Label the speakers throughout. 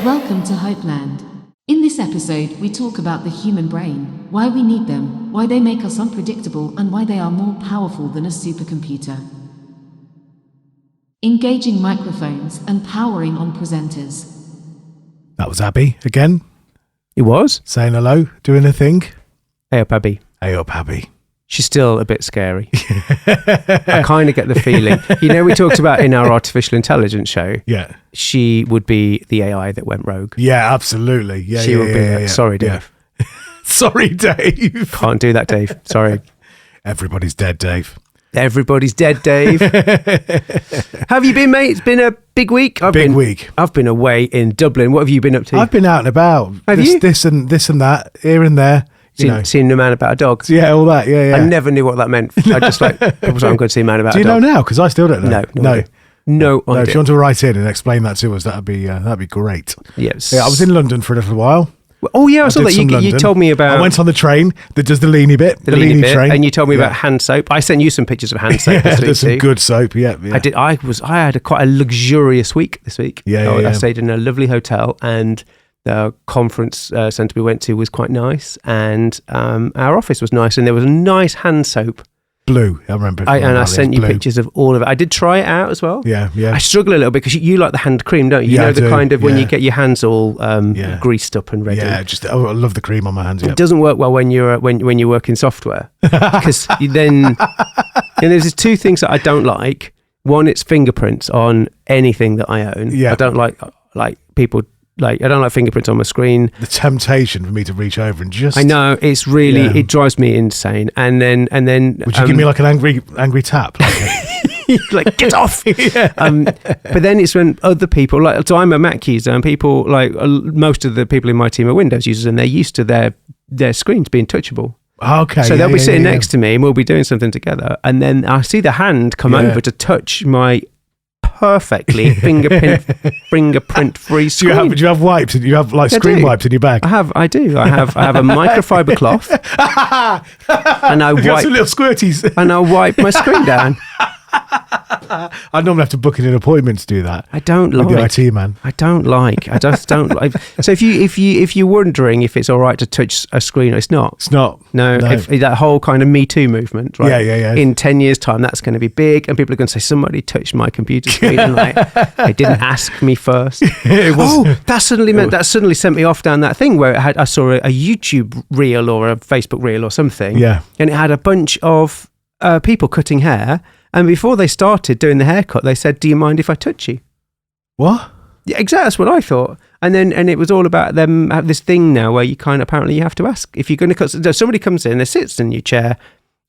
Speaker 1: Welcome to Hopeland. In this episode, we talk about the human brain, why we need them, why they make us unpredictable, and why they are more powerful than a supercomputer. Engaging microphones and powering on presenters.
Speaker 2: That was Abby again.
Speaker 3: It was?
Speaker 2: Saying hello, doing a thing.
Speaker 3: Hey up, Abby.
Speaker 2: Hey up, Abby.
Speaker 3: She's still a bit scary. I kind of get the feeling. You know, we talked about in our artificial intelligence show.
Speaker 2: Yeah.
Speaker 3: She would be the AI that went rogue.
Speaker 2: Yeah, absolutely. Yeah,
Speaker 3: she would be. Sorry, Dave.
Speaker 2: Yeah. Sorry, Dave.
Speaker 3: Can't do that, Dave. Sorry.
Speaker 2: Everybody's dead, Dave.
Speaker 3: Everybody's dead, Dave. Have you been, mate? It's been a big week. I've been away in Dublin. What have you been up to?
Speaker 2: I've been out and about.
Speaker 3: Have you?
Speaker 2: This and that, here and there.
Speaker 3: Seen a man about a dog.
Speaker 2: Yeah, all that. Yeah.
Speaker 3: I never knew what that meant. I just people say I'm going to see a man about a dog.
Speaker 2: Do you know now? Because I still don't know.
Speaker 3: No idea.
Speaker 2: If you want to write in and explain that to us, that'd be great.
Speaker 3: Yes.
Speaker 2: Yeah, I was in London for a little while.
Speaker 3: Oh yeah, I saw that. You told me about.
Speaker 2: I went on the train that does the leany bit. The leany bit, train.
Speaker 3: And you told me about hand soap. I sent you some pictures of hand soap this week.
Speaker 2: There's some good soap. Yeah.
Speaker 3: I did. I had quite a luxurious week this week.
Speaker 2: Yeah.
Speaker 3: I stayed in a lovely hotel, and the conference centre we went to was quite nice, and our office was nice, and there was a nice hand soap.
Speaker 2: Blue, I remember.
Speaker 3: I sent you pictures of all of it. I did try it out as well.
Speaker 2: Yeah.
Speaker 3: I struggle a little bit because you like the hand cream, don't you? You know the kind of when you get your hands all greased up and ready.
Speaker 2: Yeah, I love the cream on my hands. Yeah.
Speaker 3: It doesn't work well when you're when you work in software because then there's two things that I don't like. One, it's fingerprints on anything that I own.
Speaker 2: Yeah.
Speaker 3: I don't like people. I don't like fingerprints on my screen.
Speaker 2: The temptation for me to reach over and just...
Speaker 3: I know, it's really... It drives me insane. And then...
Speaker 2: Would you give me like an angry tap?
Speaker 3: Like, get off! But then it's when other people... So I'm a Mac user, and people... most of the people in my team are Windows users, and they're used to their screens being touchable.
Speaker 2: Okay.
Speaker 3: So they'll be sitting next to me, and we'll be doing something together. And then I see the hand come over to touch my... perfectly fingerprint free screen.
Speaker 2: Do you have wipes? Do you have screen wipes in your bag?
Speaker 3: I do. I have a microfiber cloth, and I wipe
Speaker 2: some little squirties,
Speaker 3: and I wipe my screen down.
Speaker 2: I normally have to book in an appointment to do that.
Speaker 3: I don't like
Speaker 2: the IT man.
Speaker 3: I just don't like. So if you're wondering if it's all right to touch a screen, it's not.
Speaker 2: It's not.
Speaker 3: No. If that whole kind of Me Too movement, right?
Speaker 2: Yeah.
Speaker 3: In 10 years' time, that's going to be big, and people are going to say somebody touched my computer screen, and they didn't ask me first. That suddenly sent me off down that thing where I saw a YouTube reel or a Facebook reel or something.
Speaker 2: Yeah.
Speaker 3: And it had a bunch of people cutting hair. And before they started doing the haircut, they said, "Do you mind if I touch you?"
Speaker 2: What?
Speaker 3: Yeah, exactly. That's what I thought. And it was all about them have this thing now where you apparently you have to ask if you're going to cut. So somebody comes in, they sits in your chair,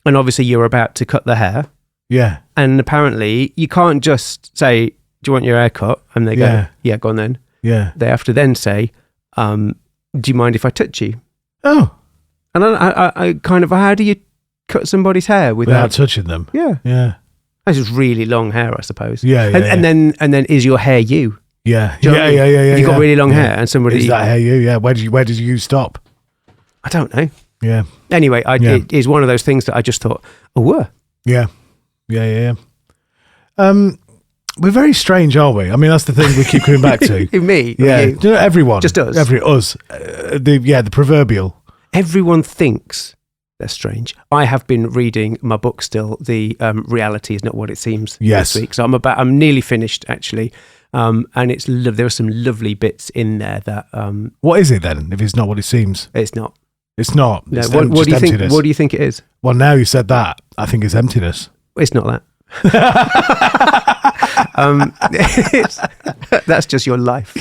Speaker 3: and obviously you're about to cut the hair.
Speaker 2: Yeah.
Speaker 3: And apparently you can't just say, "Do you want your hair cut?" And they go, "Yeah, go on then."
Speaker 2: Yeah.
Speaker 3: They have to then say, "Do you mind if I touch you?"
Speaker 2: Oh.
Speaker 3: And I kind of, how do you cut somebody's hair without
Speaker 2: touching them?
Speaker 3: Yeah.
Speaker 2: Yeah.
Speaker 3: That's just really long hair, I suppose.
Speaker 2: Yeah.
Speaker 3: And then is your hair you?
Speaker 2: Yeah.
Speaker 3: Do you know what I mean? If you've got really long hair and somebody...
Speaker 2: Is that hair you? Yeah. Where did you stop?
Speaker 3: I don't know.
Speaker 2: Yeah.
Speaker 3: Anyway, it is one of those things that I just thought,
Speaker 2: Yeah. We're very strange, aren't we? I mean, that's the thing we keep coming back to.
Speaker 3: Me?
Speaker 2: Yeah.
Speaker 3: You?
Speaker 2: Do you know, everyone.
Speaker 3: Just us.
Speaker 2: Us. The proverbial.
Speaker 3: Everyone thinks they're strange. I have been reading my book still, The Reality Is Not What It Seems, this week. So I'm nearly finished, actually. And there are some lovely bits in there that...
Speaker 2: what is it then, if it's not what it seems?
Speaker 3: It's not.
Speaker 2: It's not.
Speaker 3: No,
Speaker 2: it's
Speaker 3: what do you think? What do you think it is?
Speaker 2: Well, now you said that, I think it's emptiness.
Speaker 3: It's not that. That's just your life.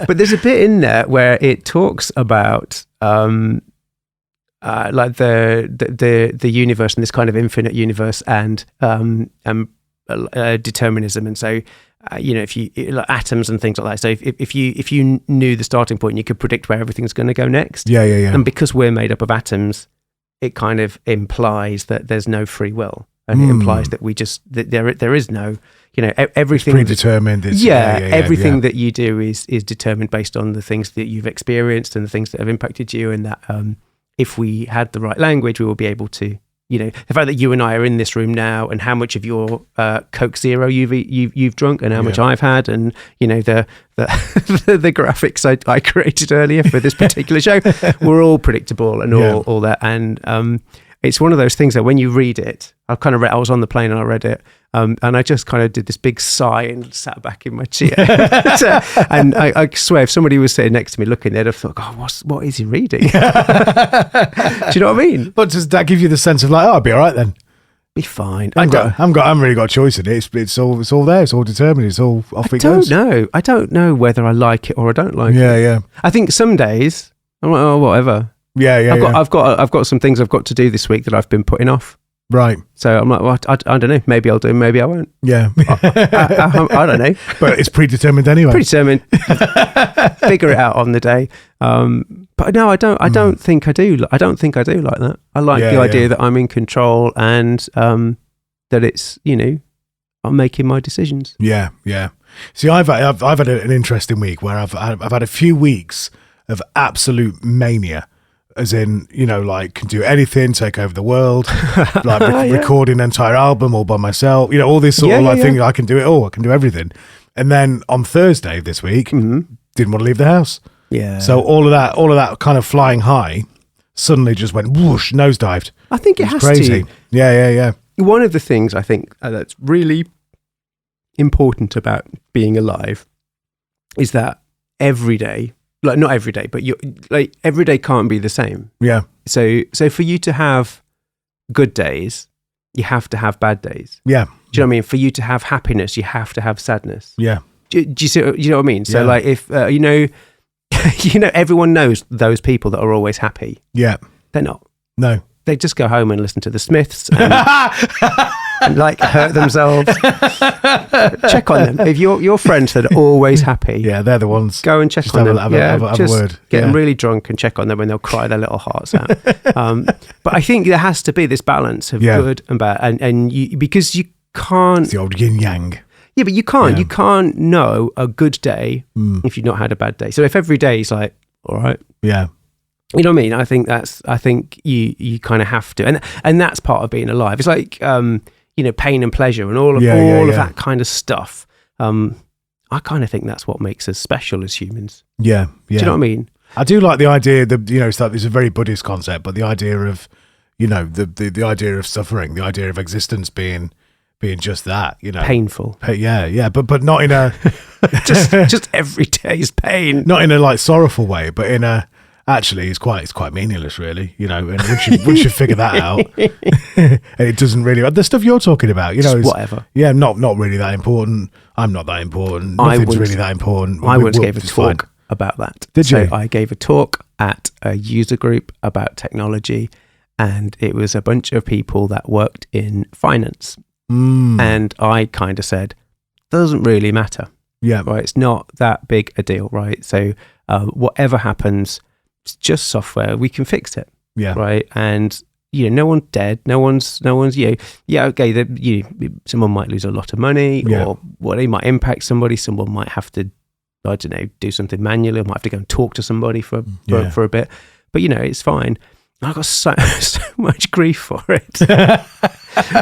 Speaker 3: But there's a bit in there where it talks about like the universe and this kind of infinite universe and determinism, and so if you like atoms and things like that. So if you knew the starting point, you could predict where everything's going to go next.
Speaker 2: Yeah.
Speaker 3: And because we're made up of atoms, it kind of implies that there's no free will, and it implies that there is no, everything
Speaker 2: it's predetermined.
Speaker 3: Everything that you do is determined based on the things that you've experienced and the things that have impacted you, and that if we had the right language, we will be able to you know, the fact that you and I are in this room now, and how much of your Coke Zero you've drunk, and how much I've had, and you know the the graphics I created earlier for this particular show were all predictable and all that. And it's one of those things that when you read it, I was on the plane and I read it, and I just kind of did this big sigh and sat back in my chair. And I swear, if somebody was sitting next to me looking, they'd have thought, "God, what is he reading?" Do you know what I mean?
Speaker 2: But does that give you the sense of like, oh, I'll be all right then?
Speaker 3: Be fine.
Speaker 2: I haven't really got a choice in it. It's all there. It's all determined. It's all off it goes.
Speaker 3: I don't know whether I like it or I don't like it.
Speaker 2: Yeah.
Speaker 3: I think some days I'm like, oh, whatever.
Speaker 2: Yeah.
Speaker 3: I've got some things I've got to do this week that I've been putting off.
Speaker 2: Right.
Speaker 3: So I'm like, well, I don't know. Maybe I'll do. Maybe I won't.
Speaker 2: Yeah.
Speaker 3: I don't know.
Speaker 2: But it's predetermined anyway.
Speaker 3: Predetermined. Figure it out on the day. But no, I don't think I do. I don't think I do like that. I like the idea that I'm in control and that it's, you know, I'm making my decisions.
Speaker 2: Yeah. See, I've had an interesting week where I've had a few weeks of absolute mania. As in, you know, like can do anything, take over the world, like recording an entire album all by myself, you know, all this sort of thing. I can do it all. I can do everything. And then on Thursday this week, didn't want to leave the house. Yeah. So all of that kind of flying high suddenly just went whoosh, nosedived.
Speaker 3: I think it has
Speaker 2: crazy.
Speaker 3: to.
Speaker 2: Yeah.
Speaker 3: One of the things I think that's really important about being alive is that every day, like not every day, but every day can't be the same.
Speaker 2: Yeah.
Speaker 3: So for you to have good days, you have to have bad days.
Speaker 2: Yeah.
Speaker 3: Do you know what I mean? For you to have happiness, you have to have sadness.
Speaker 2: Yeah.
Speaker 3: Do you see? You know what I mean? So like if you know, everyone knows those people that are always happy.
Speaker 2: Yeah.
Speaker 3: They're not.
Speaker 2: No.
Speaker 3: They just go home and listen to the Smiths and like hurt themselves. Check on them. If your friends that are always happy,
Speaker 2: they're the ones.
Speaker 3: Go and check on them.
Speaker 2: Have a word.
Speaker 3: Get them really drunk and check on them when they'll cry their little hearts out. But I think there has to be this balance of good and bad, and you, because you can't.
Speaker 2: It's the old yin yang.
Speaker 3: Yeah, but you can't. You can't know a good day if you've not had a bad day. So if every day is like, all right,
Speaker 2: yeah.
Speaker 3: You know what I mean? I think you kind of have to, and that's part of being alive. It's like you know, pain and pleasure and all of that kind of stuff. I kind of think that's what makes us special as humans.
Speaker 2: Yeah.
Speaker 3: Do you know what I mean?
Speaker 2: I do like the idea that, you know, it's like, it's a very Buddhist concept, but the idea of, you know, the idea of suffering, the idea of existence being just that, you know,
Speaker 3: painful.
Speaker 2: Yeah, but not in a
Speaker 3: just every day's pain,
Speaker 2: not in a like sorrowful way, but in a actually it's quite meaningless, really, you know. And once you figure that out, and it doesn't really the stuff you're talking about, you know, is
Speaker 3: whatever.
Speaker 2: Yeah, not really that important. I'm not that important. Nothing's really that important.
Speaker 3: I once gave a talk about that.
Speaker 2: Did you?
Speaker 3: I gave a talk at a user group about technology, and it was a bunch of people that worked in finance. And I kind of said, doesn't really matter.
Speaker 2: Yeah.
Speaker 3: Right. It's not that big a deal. Right. So whatever happens, it's just software. We can fix it.
Speaker 2: Yeah.
Speaker 3: Right. And, you know, no one's dead. No one's, you know, yeah. Okay. Someone might lose a lot of money or they might impact somebody. Someone might have to, I don't know, do something manually. Or might have to go and talk to somebody for a bit. But, you know, it's fine. I got so much grief for it.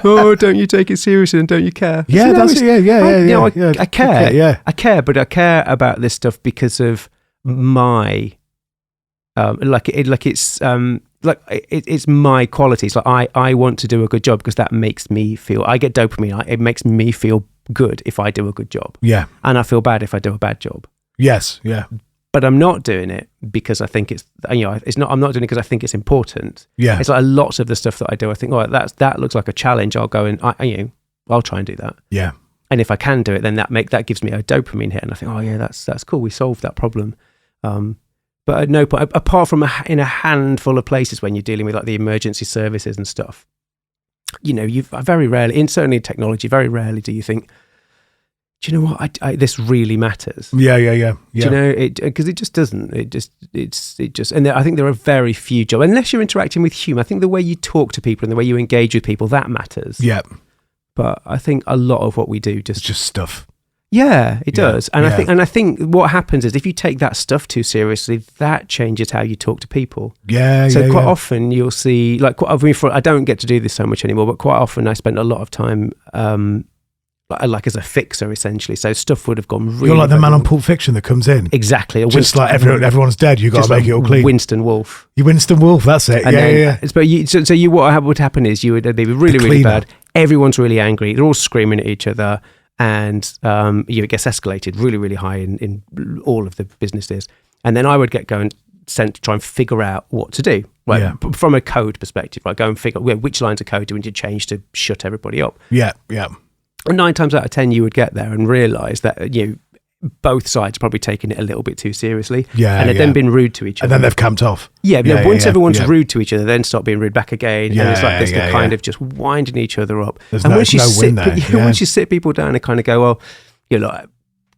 Speaker 3: Oh, don't you take it seriously and don't you care?
Speaker 2: Yeah, that's it. Yeah.
Speaker 3: I care. I care, but I care about this stuff because of my, it's my qualities. Like I want to do a good job because that makes me feel. I get dopamine. It makes me feel good if I do a good job.
Speaker 2: Yeah,
Speaker 3: and I feel bad if I do a bad job.
Speaker 2: Yes. Yeah.
Speaker 3: But I'm not doing it because I think it's, you know, it's not. I'm not doing it because I think it's important.
Speaker 2: Yeah,
Speaker 3: it's like lots of the stuff that I do. I think, oh, that looks like a challenge. I'll go and I'll try and do that.
Speaker 2: Yeah,
Speaker 3: and if I can do it, then that gives me a dopamine hit, and I think, oh yeah, that's cool. We solved that problem. But at no point, apart from in a handful of places when you're dealing with like the emergency services and stuff, you know, you've very rarely, certainly in technology, very rarely do you think, do you know what? This really matters.
Speaker 2: Yeah.
Speaker 3: Do you know it? Because it just doesn't. It just. And I think there are very few jobs, unless you're interacting with humans. I think the way you talk to people and the way you engage with people, that matters.
Speaker 2: Yeah.
Speaker 3: But I think a lot of what we do
Speaker 2: it's just stuff.
Speaker 3: Yeah, it
Speaker 2: Yeah,
Speaker 3: does. And
Speaker 2: yeah.
Speaker 3: I think what happens is if you take that stuff too seriously, that changes how you talk to people.
Speaker 2: Yeah,
Speaker 3: So
Speaker 2: yeah,
Speaker 3: quite
Speaker 2: yeah.
Speaker 3: often you'll see, like, I don't get to do this so much anymore, but quite often I spent a lot of time, like as a fixer essentially. So stuff would have gone really.
Speaker 2: You're like the man on
Speaker 3: wrong.
Speaker 2: Pulp Fiction that comes in.
Speaker 3: Exactly.
Speaker 2: Just like everyone's dead, you got
Speaker 3: just
Speaker 2: to make
Speaker 3: like
Speaker 2: it all clean.
Speaker 3: Winston Wolfe.
Speaker 2: You Winston Wolfe, that's it.
Speaker 3: And
Speaker 2: Yeah,
Speaker 3: then,
Speaker 2: yeah, yeah.
Speaker 3: But what would happen is they'd be really,
Speaker 2: The
Speaker 3: really
Speaker 2: cleaner.
Speaker 3: bad. Everyone's really angry. They're all screaming at each other. And it gets escalated really, really high in all of the businesses. And then I would get sent to try and figure out what to do, right?
Speaker 2: Yeah.
Speaker 3: From a code perspective, right? Go and figure out which lines of code do we need to change to shut everybody up.
Speaker 2: Yeah, yeah.
Speaker 3: And 9 times out of 10, you would get there and realise that both sides probably taking it a little bit too seriously,
Speaker 2: Yeah,
Speaker 3: and had
Speaker 2: yeah.
Speaker 3: then been rude to each
Speaker 2: And
Speaker 3: other.
Speaker 2: then they've camped off.
Speaker 3: Yeah,
Speaker 2: Yeah,
Speaker 3: but once
Speaker 2: yeah,
Speaker 3: everyone's
Speaker 2: yeah.
Speaker 3: rude to each other, then start being rude back again, and it's like
Speaker 2: Yeah,
Speaker 3: this
Speaker 2: yeah,
Speaker 3: kind
Speaker 2: yeah.
Speaker 3: of just winding each other up.
Speaker 2: There's
Speaker 3: and
Speaker 2: no-
Speaker 3: once you
Speaker 2: no
Speaker 3: sit,
Speaker 2: win there, yeah.
Speaker 3: once you sit people down and kind of go, well, like,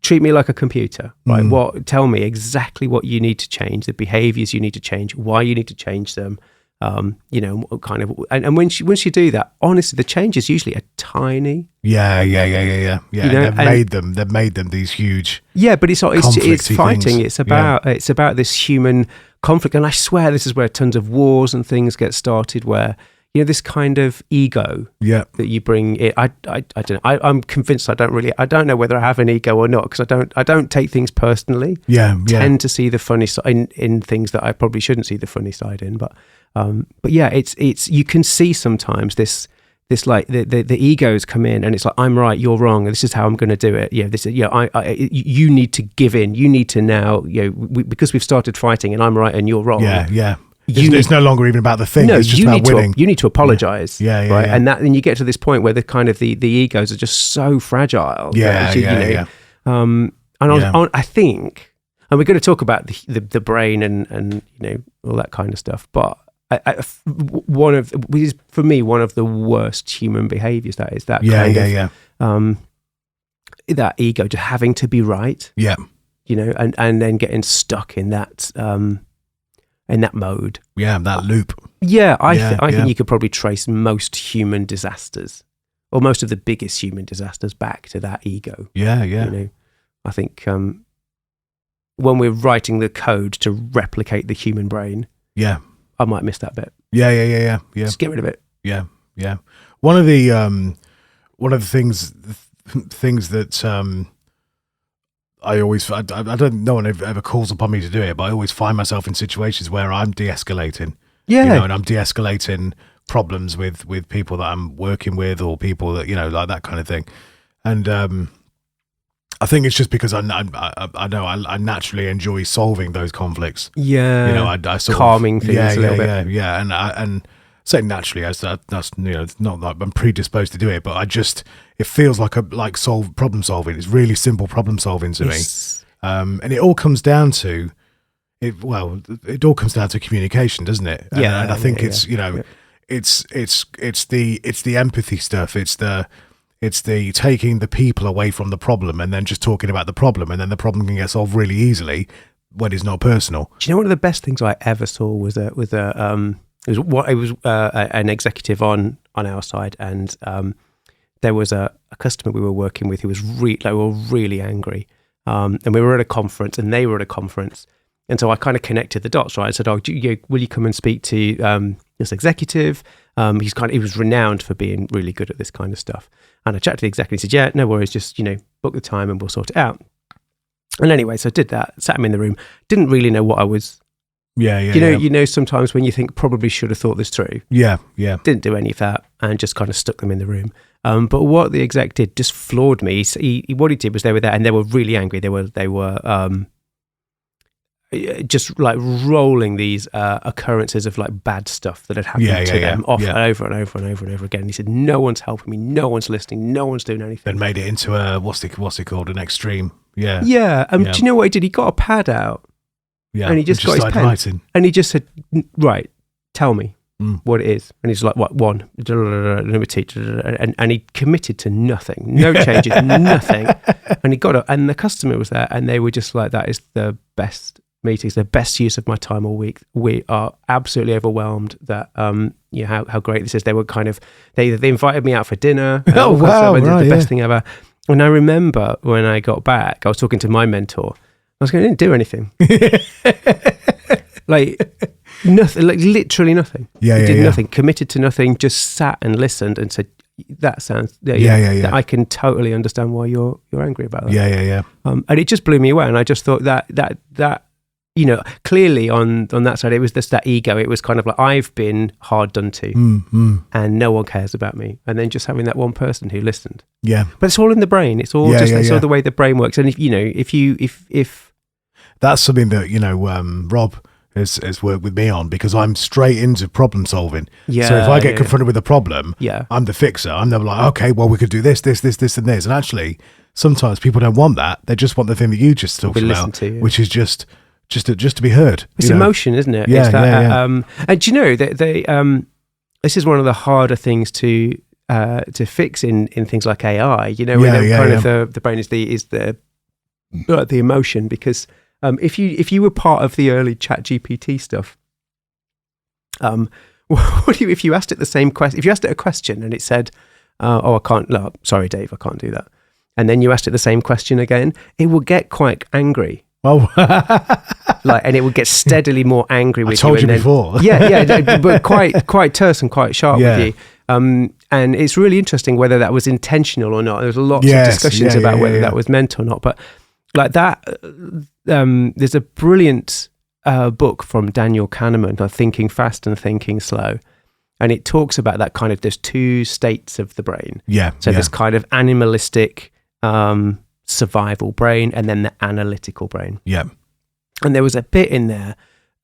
Speaker 3: treat me like a computer, right?
Speaker 2: Mm.
Speaker 3: Tell me exactly what you need to change, the behaviours you need to change, why you need to change them. What kind of, and once you do that, honestly, the changes usually are tiny.
Speaker 2: Yeah.
Speaker 3: You know,
Speaker 2: They've made them these huge.
Speaker 3: Yeah, but it's
Speaker 2: Conflicty
Speaker 3: fighting.
Speaker 2: things.
Speaker 3: It's about this human conflict, and I swear this is where tons of wars and things get started. Where this kind of ego
Speaker 2: Yeah.
Speaker 3: that you bring in. I don't know. I'm convinced I don't know whether I have an ego or not, because I don't take things personally.
Speaker 2: Yeah, yeah.
Speaker 3: Tend to see the funny side in things that I probably shouldn't see the funny side in. But yeah, it's you can see sometimes this like the egos come in, and it's like, I'm right, you're wrong, and this is how I'm going to do it. You need to give in. You need to now, because we've started fighting, and I'm right and you're wrong.
Speaker 2: Yeah, yeah.
Speaker 3: You
Speaker 2: It's no longer even about the thing.
Speaker 3: No,
Speaker 2: it's just
Speaker 3: you
Speaker 2: about
Speaker 3: need
Speaker 2: winning.
Speaker 3: you need to apologize.
Speaker 2: Yeah, yeah,
Speaker 3: right.
Speaker 2: yeah.
Speaker 3: And then you get to this point where the kind of the egos are just so fragile.
Speaker 2: Yeah,
Speaker 3: that,
Speaker 2: yeah.
Speaker 3: And
Speaker 2: Yeah.
Speaker 3: I think, and we're going to talk about the brain and all that kind of stuff. But one of the worst human behaviors is that
Speaker 2: Yeah,
Speaker 3: kind
Speaker 2: yeah,
Speaker 3: of,
Speaker 2: yeah.
Speaker 3: that ego to having to be right.
Speaker 2: Yeah,
Speaker 3: And then getting stuck in that mode.
Speaker 2: yeah. That loop.
Speaker 3: Yeah, I
Speaker 2: Yeah,
Speaker 3: think
Speaker 2: yeah.
Speaker 3: you could probably trace most human disasters, or most of the biggest human disasters, back to that ego.
Speaker 2: Yeah, yeah.
Speaker 3: I think when we're writing the code to replicate the human brain,
Speaker 2: Yeah,
Speaker 3: I might miss that bit.
Speaker 2: yeah.
Speaker 3: Just get rid of it.
Speaker 2: Yeah, yeah. One of the things that I don't, no one ever calls upon me to do it, but I always find myself in situations where I'm de-escalating.
Speaker 3: Yeah.
Speaker 2: And I'm de-escalating problems with people that I'm working with, or people that like that kind of thing. And I think it's just because I know I naturally enjoy solving those conflicts.
Speaker 3: Yeah.
Speaker 2: I sort
Speaker 3: Calming
Speaker 2: of,
Speaker 3: things a little bit.
Speaker 2: Yeah, and say naturally, as that's it's not that I'm predisposed to do it, but it feels like problem solving. It's really simple problem solving to me, and it all comes down to it. Well, it all comes down to communication, doesn't it?
Speaker 3: Yeah,
Speaker 2: and I think
Speaker 3: yeah,
Speaker 2: it's
Speaker 3: yeah.
Speaker 2: it's the empathy stuff. It's the taking the people away from the problem and then just talking about the problem, and then the problem can get solved really easily when it's not personal.
Speaker 3: Do you know one of the best things I ever saw was an executive on our side, and there was a customer we were working with who was really angry, and we were at a conference and they were at a conference, and so I kind of connected the dots. Right, I said, will you come and speak to this executive? He was renowned for being really good at this kind of stuff. And I chatted to the executive. He said, yeah, no worries, just book the time and we'll sort it out. And anyway, so I did that, sat him in the room, didn't really know what I was.
Speaker 2: Yeah.
Speaker 3: Sometimes when you think probably should have thought this through.
Speaker 2: Yeah.
Speaker 3: Didn't do any of that and just kind of stuck them in the room. But what the exec did just floored me. What he did was they were there and they were really angry. They were just like rolling these occurrences of like bad stuff that had happened to them off and over and over and over and over again. And he said, no one's helping me, no one's listening, no one's doing anything.
Speaker 2: Then made it into a what's it called, an extreme. Yeah.
Speaker 3: Yeah. Do you know what he did? He got a pad out.
Speaker 2: Yeah.
Speaker 3: And he just got his
Speaker 2: started
Speaker 3: pen.
Speaker 2: writing.
Speaker 3: And he just said, right, tell me what it is. And he's like, what, 1, number 2, and he committed to nothing, no changes, nothing. And he got it. And the customer was there and they were just like, that is the best meetings, the best use of my time all week. We are absolutely overwhelmed that how great this is. They were kind of they invited me out for dinner.
Speaker 2: Oh wow,
Speaker 3: the
Speaker 2: right,
Speaker 3: best thing ever. And I remember when I got back, I was talking to my mentor. I was going, I didn't do anything. Like nothing, like literally nothing.
Speaker 2: Yeah,
Speaker 3: Did nothing, committed to nothing, just sat and listened and said, that sounds, I can totally understand why you're angry about that.
Speaker 2: Yeah.
Speaker 3: And it just blew me away. And I just thought that you know, clearly on that side, it was just that ego. It was kind of like, I've been hard done to and no one cares about me. And then just having that one person who listened.
Speaker 2: Yeah.
Speaker 3: But it's all in the brain. It's all all the way the brain works. And if
Speaker 2: that's something that, you know, Rob has worked with me on, because I'm straight into problem solving.
Speaker 3: Yeah.
Speaker 2: So if I get confronted with a problem,
Speaker 3: Yeah.
Speaker 2: I'm the fixer. I'm never like, okay, well, we could do this, and this. And actually, sometimes people don't want that. They just want the thing that you just talked about, which is just to be heard.
Speaker 3: It's emotion, isn't it?
Speaker 2: Yeah,
Speaker 3: it's that, and do you know that this is one of the harder things to fix in things like AI. You know, when the brain is the emotion, because if you were part of the early ChatGPT stuff, if you asked it the same question, if you asked it a question and it said, "Oh, I can't," no, sorry, Dave, I can't do that, and then you asked it the same question again, it will get quite angry.
Speaker 2: Oh,
Speaker 3: and it would get steadily more angry with you.
Speaker 2: I told you before.
Speaker 3: Yeah, but quite terse and quite sharp with you. And it's really interesting whether that was intentional or not. There's lots of discussions about whether that was meant or not. But like that, there's a brilliant book from Daniel Kahneman called Thinking Fast and Thinking Slow. And it talks about that kind of, there's two states of the brain.
Speaker 2: Yeah.
Speaker 3: So there's kind of animalistic survival brain and then the analytical brain.
Speaker 2: Yeah.
Speaker 3: And there was a bit in there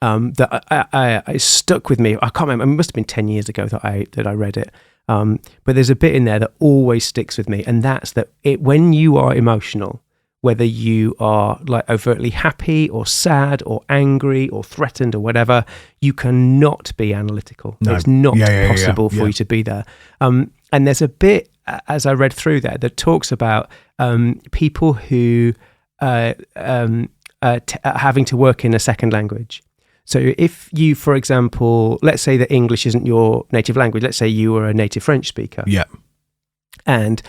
Speaker 3: that I stuck with me. I can't remember. It must have been 10 years ago that I read it. But there's a bit in there that always sticks with me, and that's that when you are emotional, whether you are like overtly happy or sad or angry or threatened or whatever, you cannot be analytical. No. It's not possible for you to be there. And there's a bit, as I read through there, that talks about people who having to work in a second language. So if you, for example, let's say that English isn't your native language, let's say you were a native French speaker.
Speaker 2: Yeah.
Speaker 3: And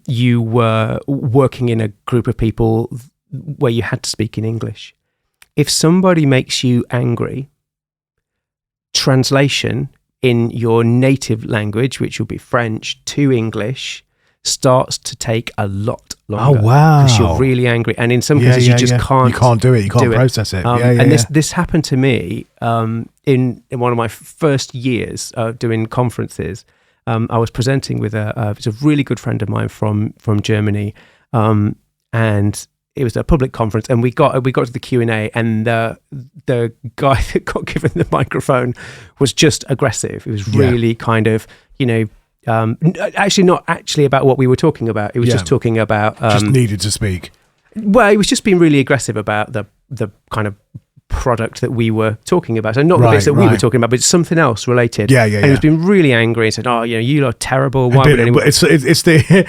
Speaker 3: you were working in a group of people where you had to speak in English. If somebody makes you angry, translation in your native language, which will be French, to English, starts to take a lot longer.
Speaker 2: Oh, wow.
Speaker 3: Because you're really angry. And in some cases, you just can't.
Speaker 2: You can't do it. You can't process it.
Speaker 3: And this happened to me in one of my first years doing conferences. I was presenting with it was a really good friend of mine from Germany. And it was a public conference, and we got to the Q&A, and the guy that got given the microphone was just aggressive. It was really kind of, actually not actually about what we were talking about. It was just talking about
Speaker 2: just needed to speak.
Speaker 3: Well, he was just being really aggressive about the kind of product that we were talking about. So not the bits that we were talking about, but something else related.
Speaker 2: Yeah.
Speaker 3: And he was being really angry and said, "Oh, you are terrible. Why would anyone?"
Speaker 2: It's the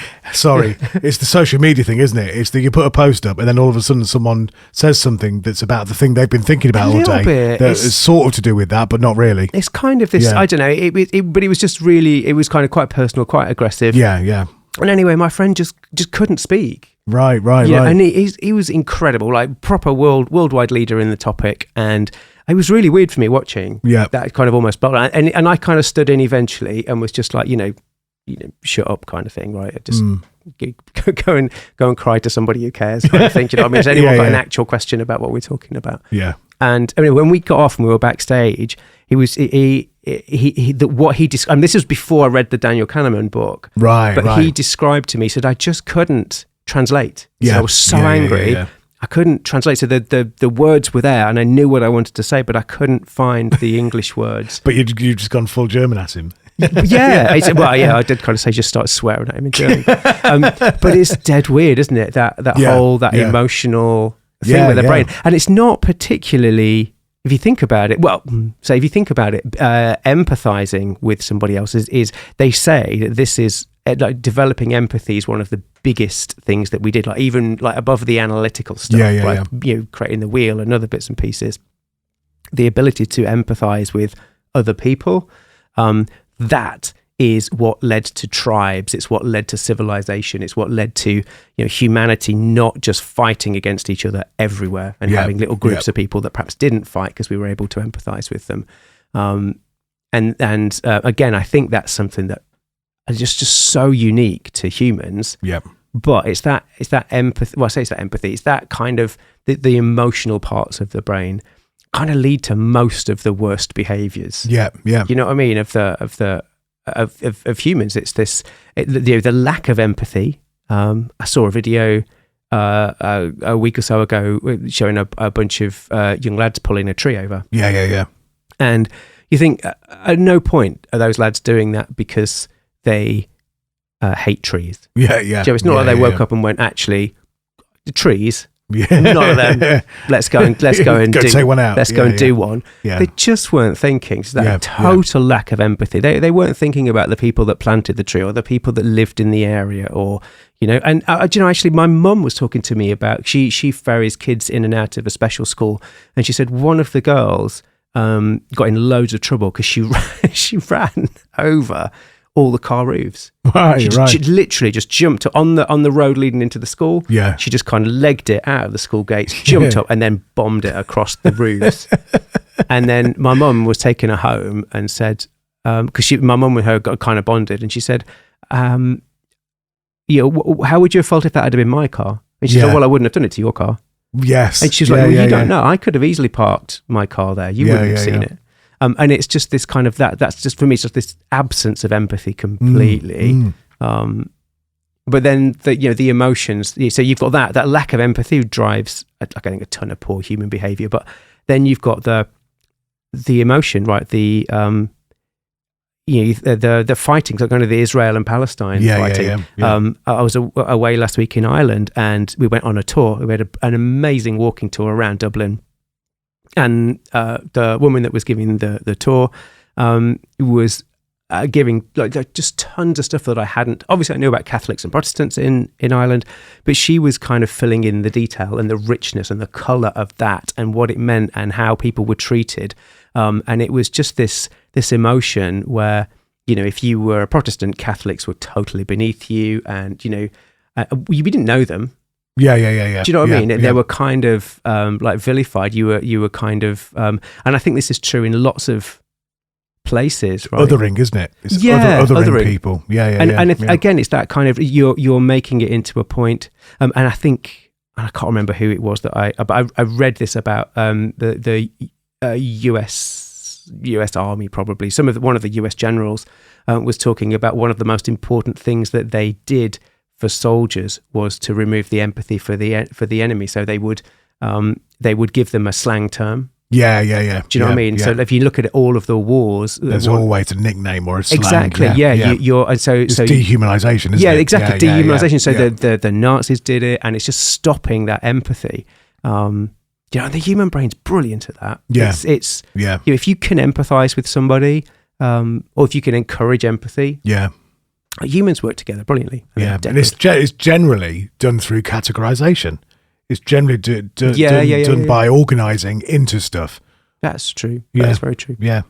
Speaker 2: it's the social media thing, isn't it? It's that you put a post up and then all of a sudden someone says something that's about the thing they've been thinking about all day. That is sort of to do with that, but not really.
Speaker 3: It's kind of this. I don't know. But it was just really. It was kind of quite personal, quite aggressive.
Speaker 2: Yeah.
Speaker 3: And anyway, my friend just couldn't speak.
Speaker 2: Right.
Speaker 3: And he was incredible, like proper worldwide leader in the topic, and it was really weird for me watching. Yeah, that kind of almost. But and I kind of stood in eventually and was just like, shut up, kind of thing, right? I just go and cry to somebody who cares, kind of thing. You know what I mean? Has anyone got an actual question about what we're talking about? Yeah. And I mean, when we got off and we were backstage, what he described. And this was before I read the Daniel Kahneman book, right? But he described to me, said I just couldn't translate. Yeah, I was so angry. Yeah. I couldn't translate. So the words were there, and I knew what I wanted to say, but I couldn't find the English words.
Speaker 2: But you've just gone full German at him.
Speaker 3: I did kind of say, just start swearing at him in German. But it's dead weird, isn't it? That emotional thing with the brain, and it's not particularly. If you think about it, empathizing with somebody else is they say that this is like developing empathy is one of the biggest things that we did, like even like above the analytical stuff, creating the wheel and other bits and pieces. The ability to empathize with other people, that is what led to tribes. It's what led to civilization. It's what led to humanity not just fighting against each other everywhere and having little groups of people that perhaps didn't fight because we were able to empathize with them. And again, I think that's something that is just so unique to humans.
Speaker 2: Yeah.
Speaker 3: But it's that empathy. Well, I say it's that empathy. It's that kind of the emotional parts of the brain kind of lead to most of the worst behaviors.
Speaker 2: Yeah. Yeah.
Speaker 3: You know what I mean? Of humans, it's this the lack of empathy. I saw a video a week or so ago showing a bunch of young lads pulling a tree over.
Speaker 2: Yeah.
Speaker 3: And you think at no point are those lads doing that because they hate trees.
Speaker 2: Yeah.
Speaker 3: So it's not like they woke up and went, actually, the trees.
Speaker 2: Yeah.
Speaker 3: None of them. Let's go and do
Speaker 2: take one out.
Speaker 3: Let's go and do one.
Speaker 2: Yeah.
Speaker 3: They just weren't thinking. So that total lack of empathy. They weren't thinking about the people that planted the tree or the people that lived in the area, or And actually, my mum was talking to me about she ferries kids in and out of a special school, and she said one of the girls got in loads of trouble because she ran over all the car roofs. She literally just jumped on the road leading into the school.
Speaker 2: Yeah.
Speaker 3: She just kind of legged it out of the school gates, jumped up, and then bombed it across the roofs. And then my mum was taking her home and said, because my mum and her got kind of bonded, and she said, how would you have felt if that had been my car? And she said, well, I wouldn't have done it to your car.
Speaker 2: Yes.
Speaker 3: And she was like, well, you don't know. I could have easily parked my car there. You wouldn't have seen it. And it's just this kind of that's just, for me, it's just this absence of empathy completely. But then the emotions, so you've got that lack of empathy drives, I think, a ton of poor human behavior. But then you've got the emotion, right? The fighting, so kind of the Israel and Palestine fighting. I was away last week in Ireland, and we went on a tour. We had an amazing walking tour around Dublin. And the woman that was giving the tour was giving just tons of stuff that I hadn't. Obviously, I knew about Catholics and Protestants in Ireland, but she was kind of filling in the detail and the richness and the colour of that and what it meant and how people were treated. And it was just this emotion where, if you were a Protestant, Catholics were totally beneath you, and we didn't know them.
Speaker 2: Yeah.
Speaker 3: Do you know what I mean? They were kind of vilified. You were kind of, and I think this is true in lots of places, right?
Speaker 2: Othering, isn't it? It's othering people. Again, it's that kind of you're making it into a point. And I think, and I can't remember who it was that I read this about the US Army, probably one of the US generals was talking about one of the most important things that they did for soldiers was to remove the empathy for the enemy. So they would give them a slang term. Yeah.
Speaker 3: Do you know what I mean? Yeah. So if you look at all of the wars,
Speaker 2: there's always a nickname or a slang.
Speaker 3: Exactly. It's
Speaker 2: dehumanization, isn't it?
Speaker 3: Yeah, exactly. Dehumanization. So the Nazis did it, and it's just stopping that empathy. The human brain's brilliant at that.
Speaker 2: Yeah.
Speaker 3: It's if you can empathize with somebody, or if you can encourage empathy.
Speaker 2: Yeah.
Speaker 3: Humans work together brilliantly.
Speaker 2: And it's generally done through categorization. It's generally done by organizing into stuff.
Speaker 3: That's true. That's very true.
Speaker 2: Yeah.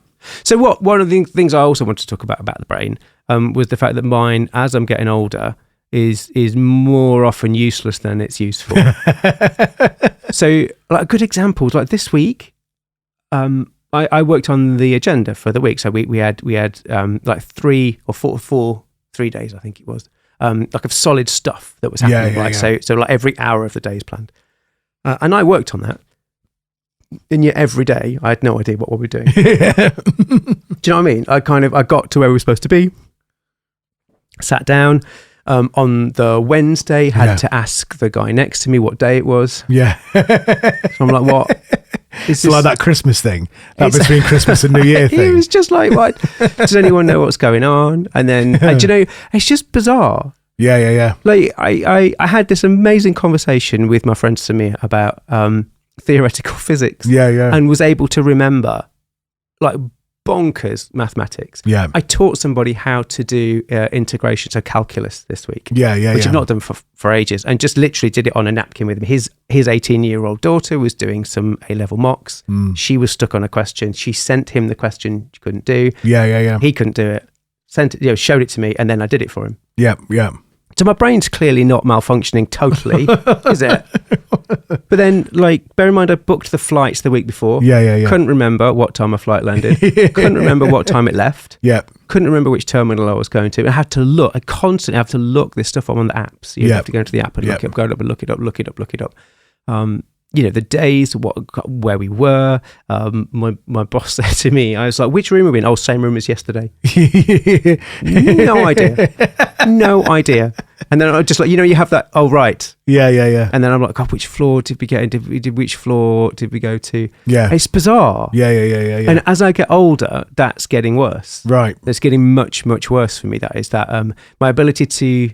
Speaker 3: So one of the things I also want to talk about the brain was the fact that mine, as I'm getting older, is more often useless than it's useful. So, good examples, like this week, I worked on the agenda for the week. So we had 3 or 4 3 days, I think it was, of solid stuff that was happening. So like every hour of the day is planned. And I worked on that. And yet every day I had no idea what we were doing. Do you know what I mean? I got to where we were supposed to be, sat down. On the Wednesday, had to ask the guy next to me what day it was.
Speaker 2: Yeah.
Speaker 3: So I'm like, what?
Speaker 2: It's like that Christmas thing, between Christmas and New Year thing.
Speaker 3: It was just like, what? Does anyone know what's going on? And then, it's just bizarre.
Speaker 2: Yeah.
Speaker 3: Like, I had this amazing conversation with my friend Samir about theoretical physics.
Speaker 2: Yeah.
Speaker 3: And was able to remember, bonkers mathematics.
Speaker 2: Yeah.
Speaker 3: I taught somebody how to do integration, so calculus this week.
Speaker 2: Yeah.
Speaker 3: Which I've not done for ages, and just literally did it on a napkin with him. His 18-year-old daughter was doing some A-level mocks. She was stuck on a question. She sent him the question she couldn't do.
Speaker 2: Yeah.
Speaker 3: He couldn't do it. showed it to me, and then I did it for him.
Speaker 2: Yeah, yeah.
Speaker 3: So my brain's clearly not malfunctioning totally, is it? But then, like, bear in mind, I booked the flights the week before.
Speaker 2: Yeah.
Speaker 3: Couldn't remember what time my flight landed. Couldn't remember what time it left.
Speaker 2: Yeah.
Speaker 3: Couldn't remember which terminal I was going to. I had to look. I constantly have to look this stuff up on the apps. You have to go into the app and look it up, go up and look it up. The days, where we were. My boss said to me, I was like, which room are we in? Oh, same room as yesterday. No idea. And then I just like, you have that, oh, right.
Speaker 2: Yeah.
Speaker 3: And then I'm like, God, which floor did we get in? Which floor did we go to?
Speaker 2: Yeah.
Speaker 3: It's bizarre.
Speaker 2: Yeah.
Speaker 3: And as I get older, that's getting worse.
Speaker 2: Right.
Speaker 3: It's getting much, much worse for me. That is that my ability to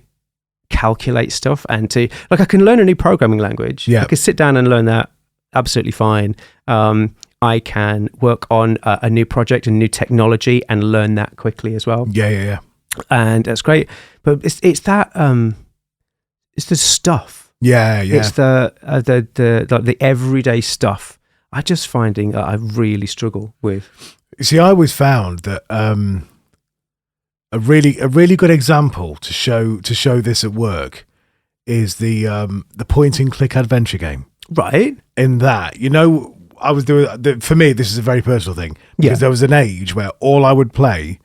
Speaker 3: calculate stuff and to, like, I can learn a new programming language.
Speaker 2: Yeah.
Speaker 3: I can sit down and learn that absolutely fine. I can work on a new project and new technology and learn that quickly as well.
Speaker 2: Yeah.
Speaker 3: And that's great. But it's that it's the stuff.
Speaker 2: Yeah.
Speaker 3: It's the everyday stuff. I'm just finding that I really struggle with.
Speaker 2: See, I always found that a really good example to show this at work is the point and click adventure game.
Speaker 3: Right.
Speaker 2: In that, I was doing, for me, this is a very personal thing, because there was an age where all I would play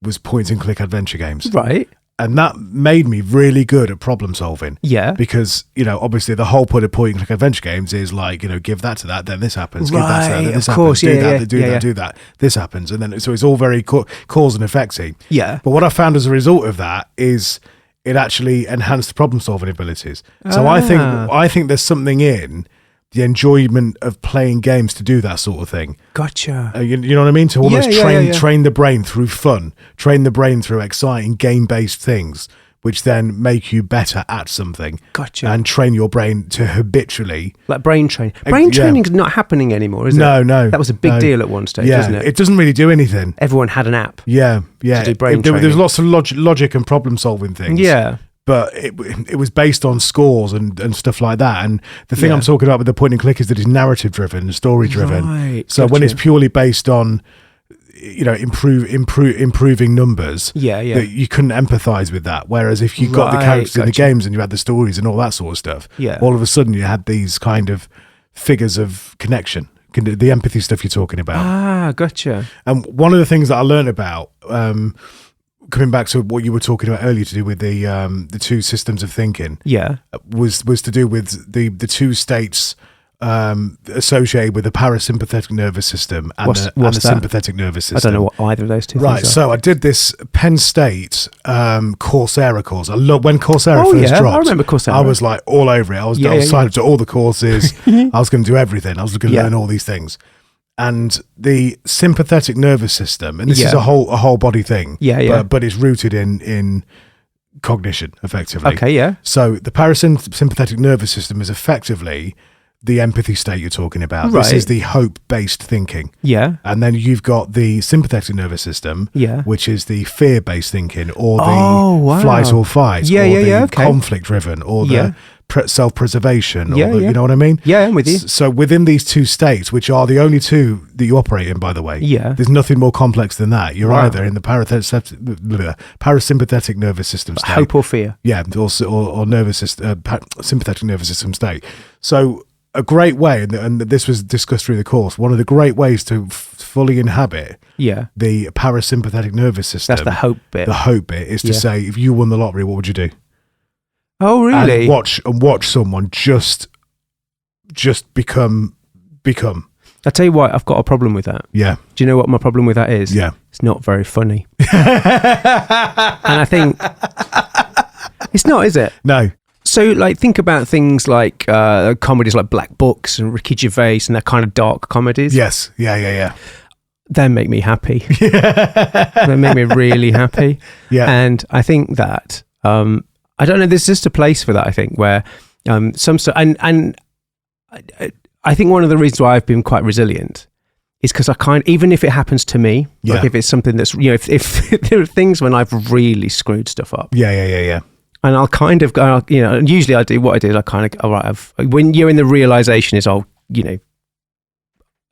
Speaker 2: was point and click adventure games.
Speaker 3: Right.
Speaker 2: And that made me really good at problem solving.
Speaker 3: Yeah.
Speaker 2: Because, obviously the whole point of point and click adventure games is like, give that to that, then this happens. Give that to that, then this happens. Do that, this happens. And then, so it's all very cause and effecty.
Speaker 3: Yeah.
Speaker 2: But what I found as a result of that is it actually enhanced the problem solving abilities. So I think there's something in the enjoyment of playing games to do that sort of thing.
Speaker 3: Gotcha.
Speaker 2: You know what I mean? To almost train the brain through fun, train the brain through exciting game-based things, which then make you better at something.
Speaker 3: Gotcha.
Speaker 2: And train your brain to habitually...
Speaker 3: Like brain training. Brain training's not happening anymore, is it?
Speaker 2: No.
Speaker 3: That was a big deal at one stage, wasn't it?
Speaker 2: It doesn't really do anything.
Speaker 3: Everyone had an app.
Speaker 2: Yeah.
Speaker 3: To do brain training.
Speaker 2: There's lots of logic and problem-solving things.
Speaker 3: Yeah.
Speaker 2: But it was based on scores and stuff like that. And the thing I'm talking about with the point and click is that it's narrative driven and story driven.
Speaker 3: Right.
Speaker 2: So when it's purely based on, improving numbers, that you couldn't empathize with that. Whereas if you got the characters in the games and you had the stories and all that sort of stuff, all of a sudden you had these kind of figures of connection, the empathy stuff you're talking about.
Speaker 3: Ah, gotcha.
Speaker 2: And one of the things that I learned about, coming back to what you were talking about earlier to do with the two systems of thinking, was to do with the two states associated with the parasympathetic nervous system and the sympathetic nervous system.
Speaker 3: I don't know what either of those two things are.
Speaker 2: So I did this Penn State Coursera course. I love when Coursera first dropped.
Speaker 3: I remember Coursera.
Speaker 2: I was like all over it. I was signed up to all the courses. I was going to do everything. I was going to learn all these things. And the sympathetic nervous system, and this is a whole body thing, but it's rooted in cognition, effectively.
Speaker 3: Okay, yeah.
Speaker 2: So the parasympathetic nervous system is effectively the empathy state you're talking about.
Speaker 3: Right.
Speaker 2: This is the hope-based thinking.
Speaker 3: Yeah.
Speaker 2: And then you've got the sympathetic nervous system, which is the fear-based thinking, or the flight or fight, or the conflict-driven, or the self-preservation, or you know what I mean?
Speaker 3: Yeah, I'm with you.
Speaker 2: So within these two states, which are the only two that you operate in, by the way, there's nothing more complex than that. You're either in the parasympathetic nervous system state,
Speaker 3: hope or fear,
Speaker 2: or nervous system, sympathetic nervous system state. So a great way, and this was discussed through the course, one of the great ways to fully inhabit the parasympathetic nervous system,
Speaker 3: that's the hope bit. The
Speaker 2: hope bit is to say, if you won the lottery, what would you do?
Speaker 3: Oh, really?
Speaker 2: And watch someone just become.
Speaker 3: I'll tell you what, I've got a problem with that.
Speaker 2: Yeah.
Speaker 3: Do you know what my problem with that is?
Speaker 2: Yeah.
Speaker 3: It's not very funny. And I think it's not, is it?
Speaker 2: No.
Speaker 3: So, like, think about things like comedies like Black Books and Ricky Gervais and that kind of dark comedies.
Speaker 2: Yes. Yeah.
Speaker 3: They make me happy. They make me really happy.
Speaker 2: Yeah.
Speaker 3: And I think that I don't know. There's just a place for that. I think where some stuff, and I think one of the reasons why I've been quite resilient is because even if it happens to me, like if it's something that's if there are things when I've really screwed stuff up,
Speaker 2: yeah,
Speaker 3: and I'll kind of go, and usually I do what I did. I kind of, all right, when you're in the realization is,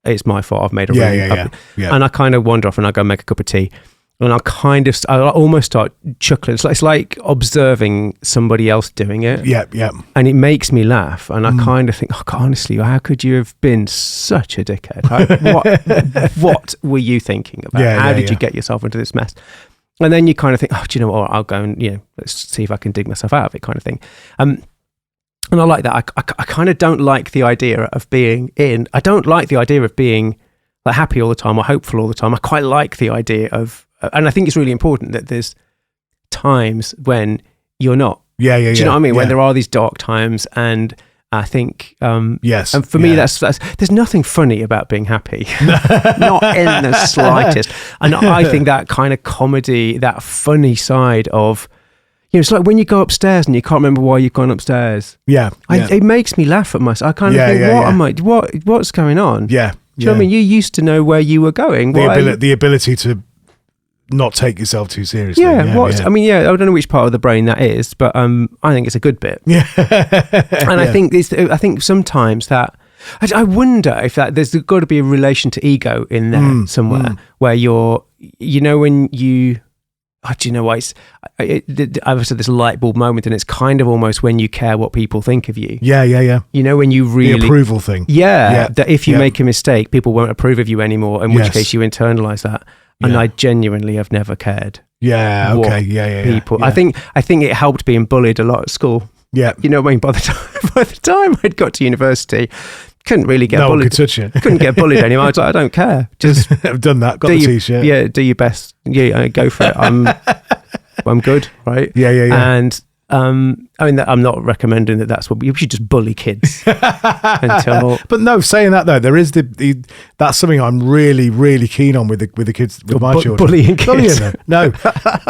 Speaker 3: it's my fault. I've made a really,
Speaker 2: yeah.
Speaker 3: and I kind of wander off and I go make a cup of tea. And I almost start chuckling. It's like observing somebody else doing it.
Speaker 2: Yeah, yeah.
Speaker 3: And it makes me laugh. And I kind of think, oh, God, honestly, how could you have been such a dickhead? What were you thinking about? How did you get yourself into this mess? And then you kind of think, oh, do you know what? I'll go and, let's see if I can dig myself out of it, kind of thing. And I like that. I kind of don't like the idea of being I don't like the idea of being like happy all the time or hopeful all the time. I quite like the idea of, and I think it's really important that there's times when you're not.
Speaker 2: Yeah.
Speaker 3: Do you know what I mean? When there are these dark times, and I think,
Speaker 2: yes.
Speaker 3: And for me, that's there's nothing funny about being happy, not in the slightest. And I think that kind of comedy, that funny side of, it's like when you go upstairs and you can't remember why you've gone upstairs.
Speaker 2: Yeah.
Speaker 3: It makes me laugh at myself. I kind of think, what's going on?
Speaker 2: Yeah.
Speaker 3: Do you know what I mean? You used to know where you were going.
Speaker 2: The ability to not take yourself too seriously.
Speaker 3: I don't know which part of the brain that is, but I think it's a good bit.
Speaker 2: Yeah.
Speaker 3: And I think sometimes that, I wonder if there's got to be a relation to ego in there somewhere where when you, do you know what? I've said this light bulb moment, and it's kind of almost when you care what people think of you.
Speaker 2: Yeah.
Speaker 3: When you really...
Speaker 2: The approval thing.
Speaker 3: Yeah. That if you make a mistake, people won't approve of you anymore, in which case you internalize that. And I genuinely have never cared.
Speaker 2: Yeah, okay. Yeah.
Speaker 3: People.
Speaker 2: Yeah.
Speaker 3: I think it helped being bullied a lot at school.
Speaker 2: Yeah.
Speaker 3: You know what I mean? By the time I'd got to university, couldn't really get bullied.
Speaker 2: No one could touch you.
Speaker 3: Couldn't get bullied anymore. I was like, I don't care. Just
Speaker 2: I've done that. Got the t-shirt.
Speaker 3: Yeah, do your best. Yeah, go for it. I'm good, right?
Speaker 2: Yeah.
Speaker 3: And I'm not recommending that's what we should just bully kids until.
Speaker 2: But no, saying that though, there is that's something I'm really, really keen on with the kids, with my children.
Speaker 3: Bullying kids.
Speaker 2: No,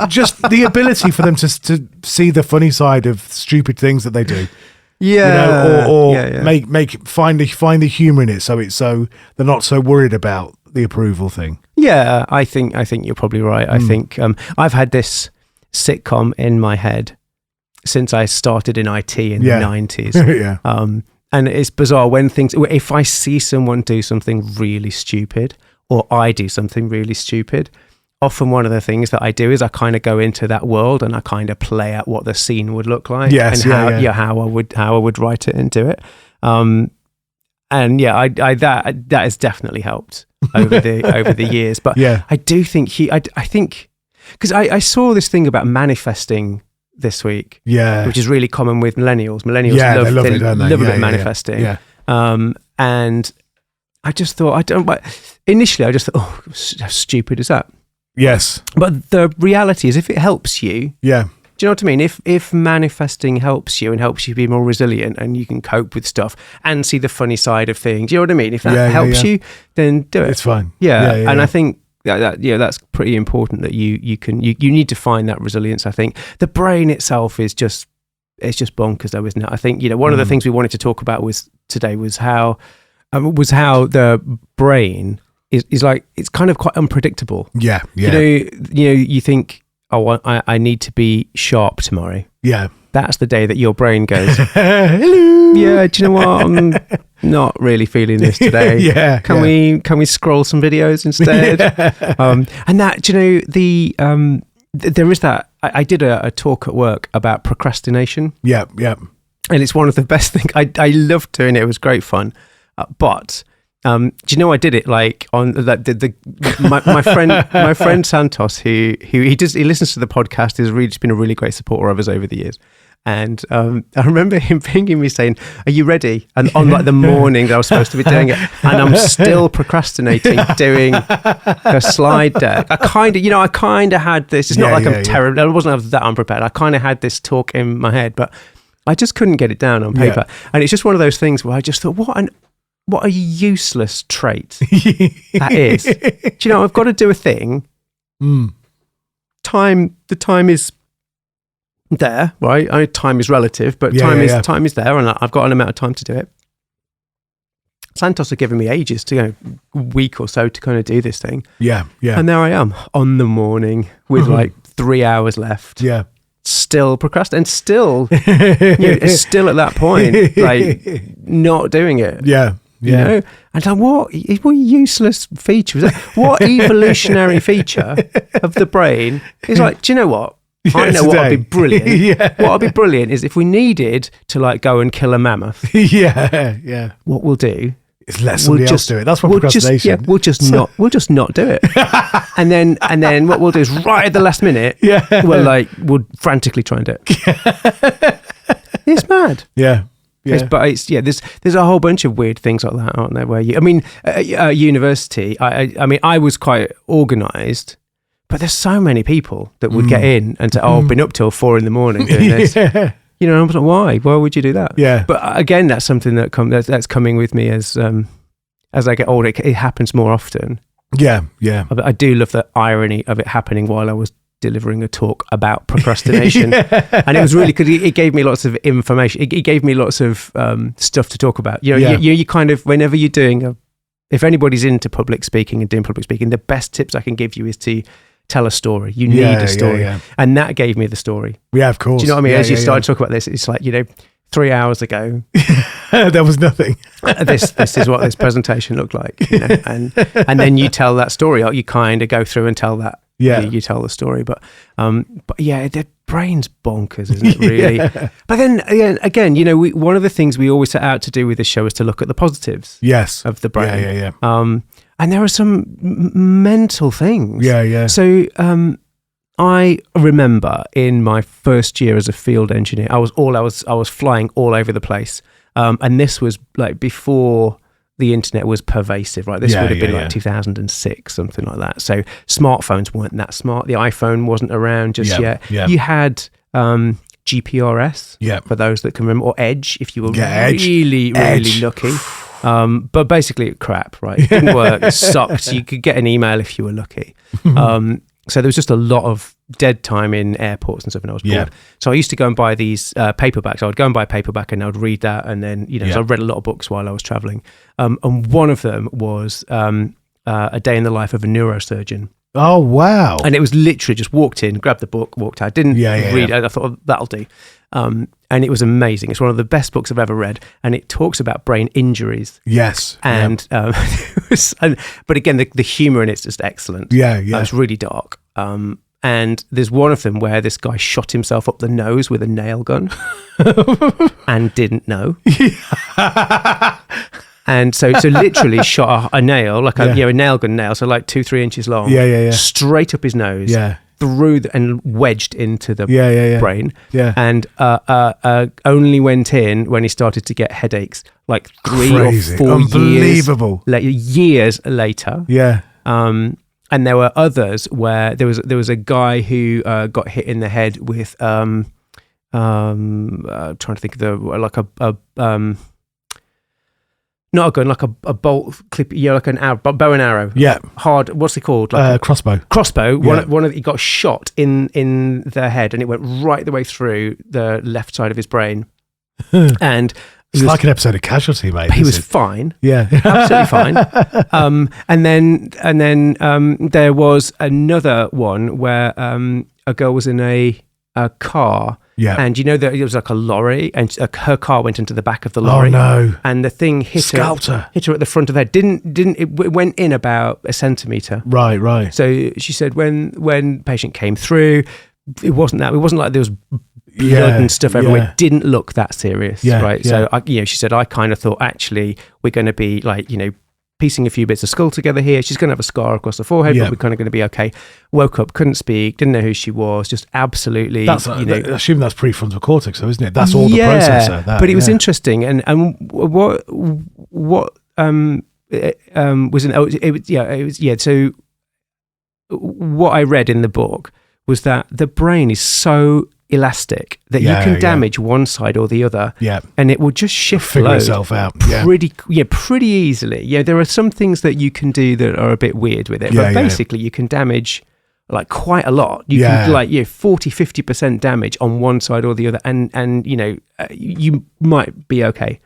Speaker 2: just the ability for them to see the funny side of stupid things that they do.
Speaker 3: Yeah,
Speaker 2: find the humor in it, so they're not so worried about the approval thing.
Speaker 3: Yeah, I think you're probably right. I think I've had this sitcom in my head since I started in IT in the 90s.
Speaker 2: Yeah.
Speaker 3: And it's bizarre if I see someone do something really stupid, or I do something really stupid, often one of the things that I do is I kind of go into that world and I kind of play out what the scene would look like,
Speaker 2: yes,
Speaker 3: and how I would write it and do it. That has definitely helped over the years. But I do think I think because I saw this thing about manifesting this week, which is really common with millennials. Millennials love a bit of manifesting. Yeah. And I just thought, initially I just thought, oh, how stupid is that?
Speaker 2: Yes.
Speaker 3: But the reality is, if it helps you, do you know what I mean? If manifesting helps you and helps you be more resilient, and you can cope with stuff and see the funny side of things, do you know what I mean? If that helps you, then do it.
Speaker 2: It's fine.
Speaker 3: And I think that's pretty important, that you need to find that resilience. I think the brain itself is just bonkers though, isn't it? I think one of the things we wanted to talk about today was how the brain is like, it's kind of quite unpredictable.
Speaker 2: Yeah.
Speaker 3: You think, oh, I need to be sharp tomorrow.
Speaker 2: Yeah.
Speaker 3: That's the day that your brain goes,
Speaker 2: hello.
Speaker 3: Yeah, do you know what? I'm not really feeling this today. Can we scroll some videos instead? And that, there is that. I did a talk at work about procrastination.
Speaker 2: Yeah.
Speaker 3: And it's one of the best things. I loved doing it. It was great fun. But do you know, I did it like on my friend Santos, who he listens to the podcast. He's been a really great supporter of us over the years. And I remember him pinging me saying, "Are you ready?" And on like the morning that I was supposed to be doing it, and I'm still procrastinating doing a slide deck. I kind of had this. It's not like I'm terrible. I wasn't that unprepared. I kind of had this talk in my head, but I just couldn't get it down on paper. Yeah. And it's just one of those things where I just thought, what a useless trait that is. Do you know, I've got to do a thing. The time is there, right? Time is relative, but time is there, and I've got an amount of time to do it. Santos had given me ages to a week or so to kind of do this thing. Yeah. And there I am on the morning with like 3 hours left. Yeah. Still procrastinating, and still at that point, like not doing it. Yeah. You know? And like, what useless feature? What evolutionary feature of the brain is like, do you know what? I know what would be brilliant. What would be brilliant is if we needed to like go and kill a mammoth. What we'll do
Speaker 2: is let somebody else do it. That's what procrastination.
Speaker 3: We'll just not do it. and then what we'll do is right at the last minute, we'll frantically try and do it. It's mad. There's a whole bunch of weird things like that, aren't there? Where at university, I was quite organised, but there's so many people that would get in and say, "Oh, I've been up till 4 a.m. doing this." You know, I'm like, why? Why would you do that?
Speaker 2: Yeah.
Speaker 3: But again, that's something that's coming with me as I get older. It happens more often.
Speaker 2: Yeah.
Speaker 3: I do love the irony of it happening while I was delivering a talk about procrastination. And it was really good. It gave me lots of information. It gave me lots of stuff to talk about. You know, you kind of, whenever you're doing if anybody's into public speaking and doing public speaking, the best tips I can give you is to tell a story. You need a story. And that gave me the story.
Speaker 2: Yeah, of course.
Speaker 3: Do you know what I mean? As you started to talk about this, it's like, 3 hours ago,
Speaker 2: there was nothing.
Speaker 3: This is what this presentation looked like. And then you tell that story. You kind of go through and tell that.
Speaker 2: Yeah.
Speaker 3: You tell the story. But the brain's bonkers, isn't it, really? But then again, one of the things we always set out to do with this show is to look at the positives of the brain.
Speaker 2: Yeah.
Speaker 3: And there are some mental things.
Speaker 2: Yeah.
Speaker 3: So I remember in my first year as a field engineer, I was flying all over the place. And this was like before the internet was pervasive, right? This would have been like 2006, something like that. So smartphones weren't that smart. The iPhone wasn't around just yet.
Speaker 2: Yeah.
Speaker 3: You had GPRS, for those that can remember, or Edge, if you were really lucky. But basically crap, right? It didn't work. It sucked. You could get an email if you were lucky. So there was just a lot of dead time in airports and stuff, and I was bored. So I used to go and buy these paperbacks. I would go and buy a paperback and I would read that, and then, so I read a lot of books while I was traveling. And one of them was A Day in the Life of a Neurosurgeon.
Speaker 2: Oh, wow.
Speaker 3: And it was literally just walked in, grabbed the book, walked out. Didn't read it. I thought, oh, that'll do. And it was amazing. It's one of the best books I've ever read. And it talks about brain injuries.
Speaker 2: Yes.
Speaker 3: And, but again, the humor in it's just excellent.
Speaker 2: Yeah.
Speaker 3: It's really dark. And there's one of them where this guy shot himself up the nose with a nail gun and didn't know. And so literally shot a nail, like a nail gun nail, so like 2-3 inches long, straight up his nose, through and wedged into the brain, and only went in when he started to get headaches, like 3 or 4 years later. And there were others where there was a guy who got hit in the head with trying to think of not a gun, like a bolt clip, like an arrow, bow and arrow.
Speaker 2: Yeah.
Speaker 3: Hard, what's it called? Like
Speaker 2: crossbow.
Speaker 3: Crossbow. He got shot in the head, and it went right the way through the left side of his brain. And
Speaker 2: it's like an episode of Casualty, mate.
Speaker 3: He was fine.
Speaker 2: Yeah.
Speaker 3: Absolutely fine. And then there was another one where a girl was in a car.
Speaker 2: Yeah.
Speaker 3: And that it was like a lorry, and her car went into the back of the lorry.
Speaker 2: Oh no.
Speaker 3: And the thing hit her at the front of her head. It went in about a centimetre.
Speaker 2: Right.
Speaker 3: So she said when patient came through, it wasn't like there was blood and stuff everywhere. It didn't look that serious. Right. So she said, I kind of thought actually we're going to be like, piecing a few bits of skull together here. She's going to have a scar across the forehead, but we're kind of going to be okay. Woke up, couldn't speak, didn't know who she was, just absolutely,
Speaker 2: I assume that's prefrontal cortex, though, isn't it? That's all the processor.
Speaker 3: But it was interesting. And what was so what I read in the book was that the brain is so elastic that you can damage one side or the other, and it will just shift load
Speaker 2: itself out
Speaker 3: pretty easily. There are some things that you can do that are a bit weird with it, but basically you can damage like quite a lot. You can 40-50% damage on one side or the other, and you might be okay.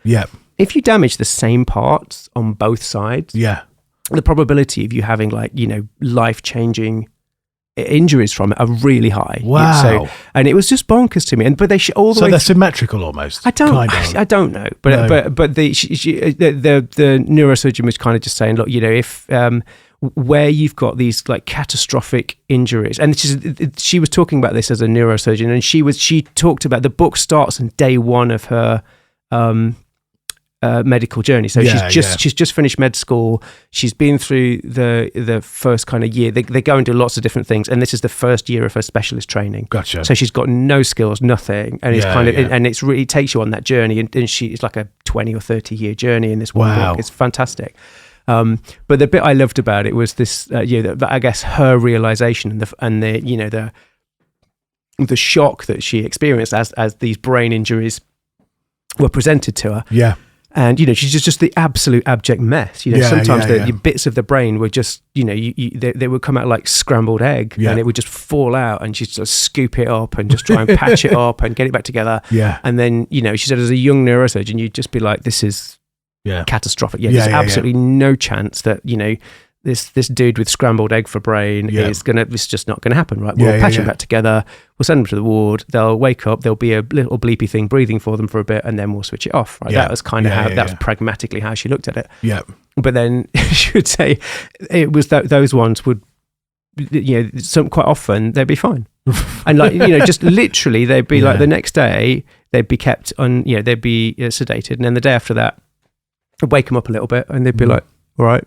Speaker 3: If you damage the same parts on both sides, the probability of you having life-changing injuries from it are really high.
Speaker 2: Wow.
Speaker 3: So, and it was just bonkers to me. But they all the
Speaker 2: So
Speaker 3: way.
Speaker 2: they're symmetrical almost.
Speaker 3: I don't know, but the neurosurgeon was kind of just saying, look, if where you've got these like catastrophic injuries, and she was talking about this as a neurosurgeon, and she talked about the book starts on day one of her medical journey. So she's just finished med school. She's been through the first kind of year. They go and do lots of different things, and this is the first year of her specialist training.
Speaker 2: Gotcha.
Speaker 3: So she's got no skills, nothing, and it's and it's really takes you on that journey. And it's like a 20 or 30 year journey in this one book. It's fantastic. But the bit I loved about it was this, I guess her realization and the shock that she experienced as these brain injuries were presented to her.
Speaker 2: Yeah.
Speaker 3: And, she's just the absolute abject mess. Sometimes the bits of the brain were just, they would come out like scrambled egg and it would just fall out, and she'd just scoop it up and just try and patch it up and get it back together.
Speaker 2: Yeah.
Speaker 3: And then, she said as a young neurosurgeon, you'd just be like, this is catastrophic. There's absolutely no chance that, this dude with scrambled egg for brain it's just not gonna happen, right? We'll patch him back together, we'll send them to the ward, they'll wake up, there'll be a little bleepy thing breathing for them for a bit, and then we'll switch it off, right? That was kind of that's pragmatically how she looked at it. Yeah. But then she would say it was those ones would, quite often they'd be fine. And just literally they'd be like the next day they'd be kept on, they'd be sedated, and then the day after that I'd wake them up a little bit and they'd be like, all right,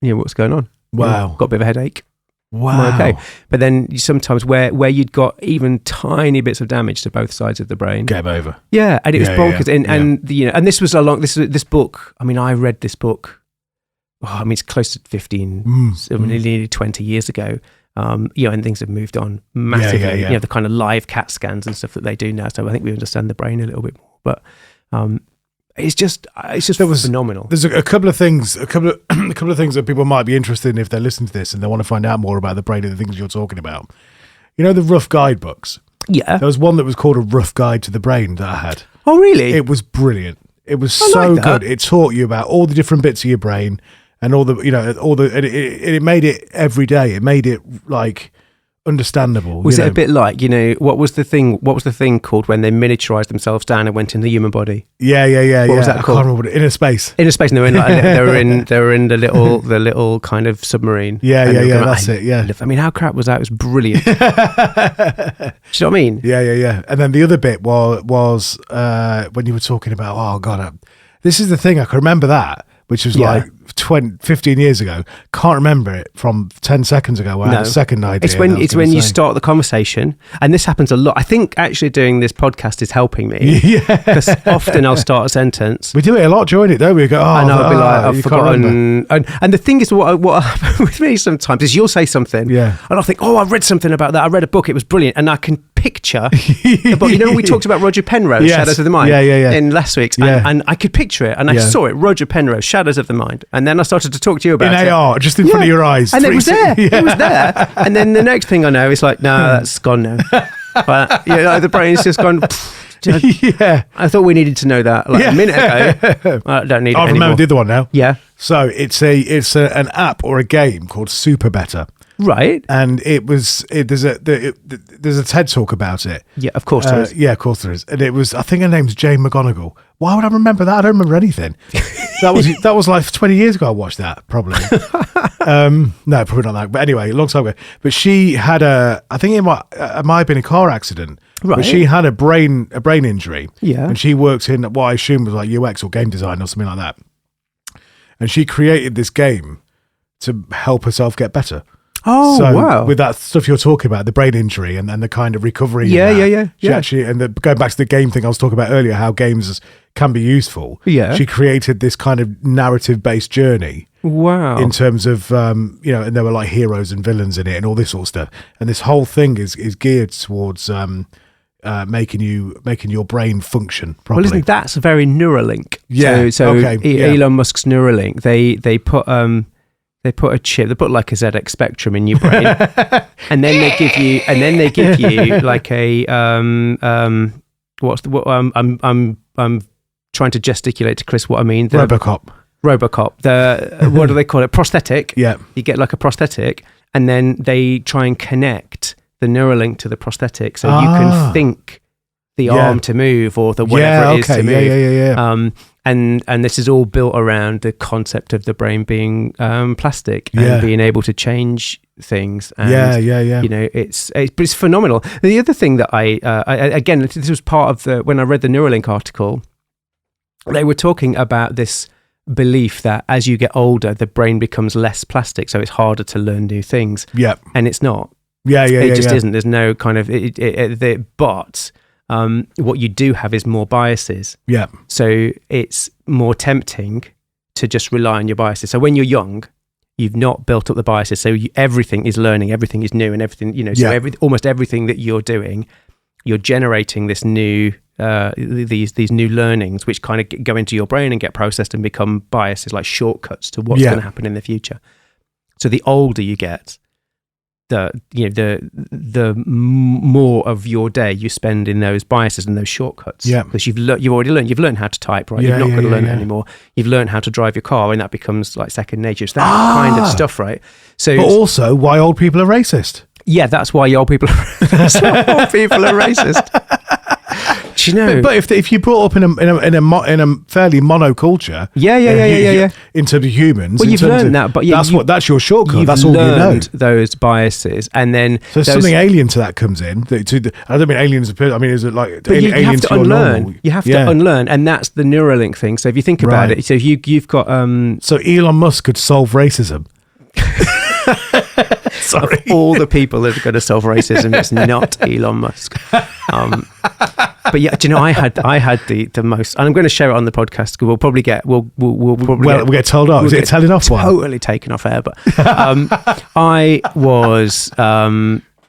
Speaker 3: what's going on?
Speaker 2: Wow.
Speaker 3: Got a bit of a headache.
Speaker 2: Wow.
Speaker 3: Okay. But then sometimes where you'd got even tiny bits of damage to both sides of the brain.
Speaker 2: Game over.
Speaker 3: Yeah. And it was bonkers. And this was this book, I mean, I read this book, it's close to 15, nearly 20 years ago. And things have moved on massively. The kind of live CAT scans and stuff that they do now. So I think we understand the brain a little bit more. But it's just phenomenal.
Speaker 2: There's a couple of things that people might be interested in if they're listening to this and they want to find out more about the brain and the things you're talking about. The rough guide books.
Speaker 3: Yeah.
Speaker 2: There was one that was called A Rough Guide to the Brain that I had.
Speaker 3: Oh, really?
Speaker 2: It was brilliant. It was so good. It taught you about all the different bits of your brain and all the, it made it every day. It made it like understandable.
Speaker 3: Was it a bit like, what was the thing called when they miniaturized themselves down and went in the human body?
Speaker 2: Yeah.
Speaker 3: What was that called?
Speaker 2: I can't remember. Inner Space.
Speaker 3: Inner Space. And they were in the little kind of submarine.
Speaker 2: Yeah. That's it. Yeah.
Speaker 3: I mean, how crap was that? It was brilliant. Do you know what I mean?
Speaker 2: Yeah. And then the other bit was when you were talking about, oh God, this is the thing. I can remember that, which was like 15 years ago. Can't remember it from 10 seconds ago. I had a second idea.
Speaker 3: It's when you start the conversation, and this happens a lot. I think actually doing this podcast is helping me. Yeah. Because often I'll start a sentence.
Speaker 2: We do it a lot during it, don't we? We go,
Speaker 3: and I'll be like, I've forgotten. And the thing is, what happens with me sometimes is you'll say something, and I'll think, oh, I read something about that. I read a book, it was brilliant, and I can picture. But we talked about Roger Penrose, Shadows of the Mind, in last week's, and I could picture it, and I saw it, Roger Penrose, Shadows of the Mind, and then I started to talk to you about it.
Speaker 2: In AR, just in front of your eyes.
Speaker 3: And it was there. It was there. And then the next thing I know, it's like, no, that's gone now. But, the brain's just gone. I thought we needed to know that a minute ago. I don't need it anymore.
Speaker 2: I remember the other one now.
Speaker 3: Yeah.
Speaker 2: So it's an app or a game called Super Better.
Speaker 3: Right.
Speaker 2: And there's a TED talk about it.
Speaker 3: Yeah, of course there is.
Speaker 2: Yeah, of course there is. And it was, I think her name's Jane McGonigal. Why would I remember that? I don't remember anything. That was like 20 years ago I watched that, probably. No, probably not that. But anyway, a long time ago. But she had I think it might have been a car accident. Right. But she had a brain injury. Yeah. And she works in what I assume was like UX or game design or something like that. And she created this game to help herself get better.
Speaker 3: Oh, so wow.
Speaker 2: With that stuff you're talking about, the brain injury and the kind of recovery.
Speaker 3: Yeah.
Speaker 2: She actually, going back to the game thing I was talking about earlier, how games can be useful. Yeah. She created this kind of narrative-based journey.
Speaker 3: Wow.
Speaker 2: In terms of, and there were like heroes and villains in it and all this sort of stuff. And this whole thing is geared towards making your brain function properly.
Speaker 3: Well, that's very Neuralink.
Speaker 2: Yeah.
Speaker 3: So Elon Musk's Neuralink, they put a chip. They put like a ZX Spectrum in your brain, and then they give you like a I'm trying to gesticulate to Chris what I mean.
Speaker 2: Robocop.
Speaker 3: The what do they call it? Prosthetic.
Speaker 2: Yeah.
Speaker 3: You get like a prosthetic, and then they try and connect the Neuralink to the prosthetic, so you can think the arm to move or the whatever it is to move. And this is all built around the concept of the brain being plastic and being able to change things. And, you know, it's phenomenal. The other thing that I again, this was part of when I read the Neuralink article, they were talking about this belief that as you get older, the brain becomes less plastic, so it's harder to learn new things. Yeah, and it's not. It just isn't. There's no kind of but. What you do have is more biases. Yeah. So it's more tempting to just rely on your biases. So when you're young, you've not built up the biases. So everything is learning, everything is new, and everything, you know, so almost everything that you're doing, you're generating this new, these new learnings, which kind of go into your brain and get processed and become biases, like shortcuts to what's going to happen in the future. So the older you get, the more of your day you spend in those biases and those shortcuts. Yeah, because you've already learned. You've learned how to type, right? You're not going to learn it anymore. You've learned how to drive your car, and that becomes like second nature. It's that kind of stuff, right? So,
Speaker 2: but also why old people are racist.
Speaker 3: Yeah, that's why old people are racist. Do you know?
Speaker 2: But if you brought up in a fairly monoculture, in terms of humans,
Speaker 3: well, you've learned that, but
Speaker 2: that's your shortcut. That's all you know.
Speaker 3: Those biases, and then
Speaker 2: so something alien to that comes in. I don't mean aliens. I mean, is it like alien
Speaker 3: you have
Speaker 2: to
Speaker 3: to
Speaker 2: your
Speaker 3: unlearn?
Speaker 2: Normal?
Speaker 3: You have to unlearn, and that's the Neuralink thing. So if you think about it, so you've got
Speaker 2: so Elon Musk could solve racism.
Speaker 3: Sorry. Of all the people that are going to solve racism, it's not Elon Musk. But yeah, do you know, I had the most, and I'm going to share it on the podcast because we'll probably get we'll
Speaker 2: get told off. Is it telling off one?
Speaker 3: Totally taken off air. But I was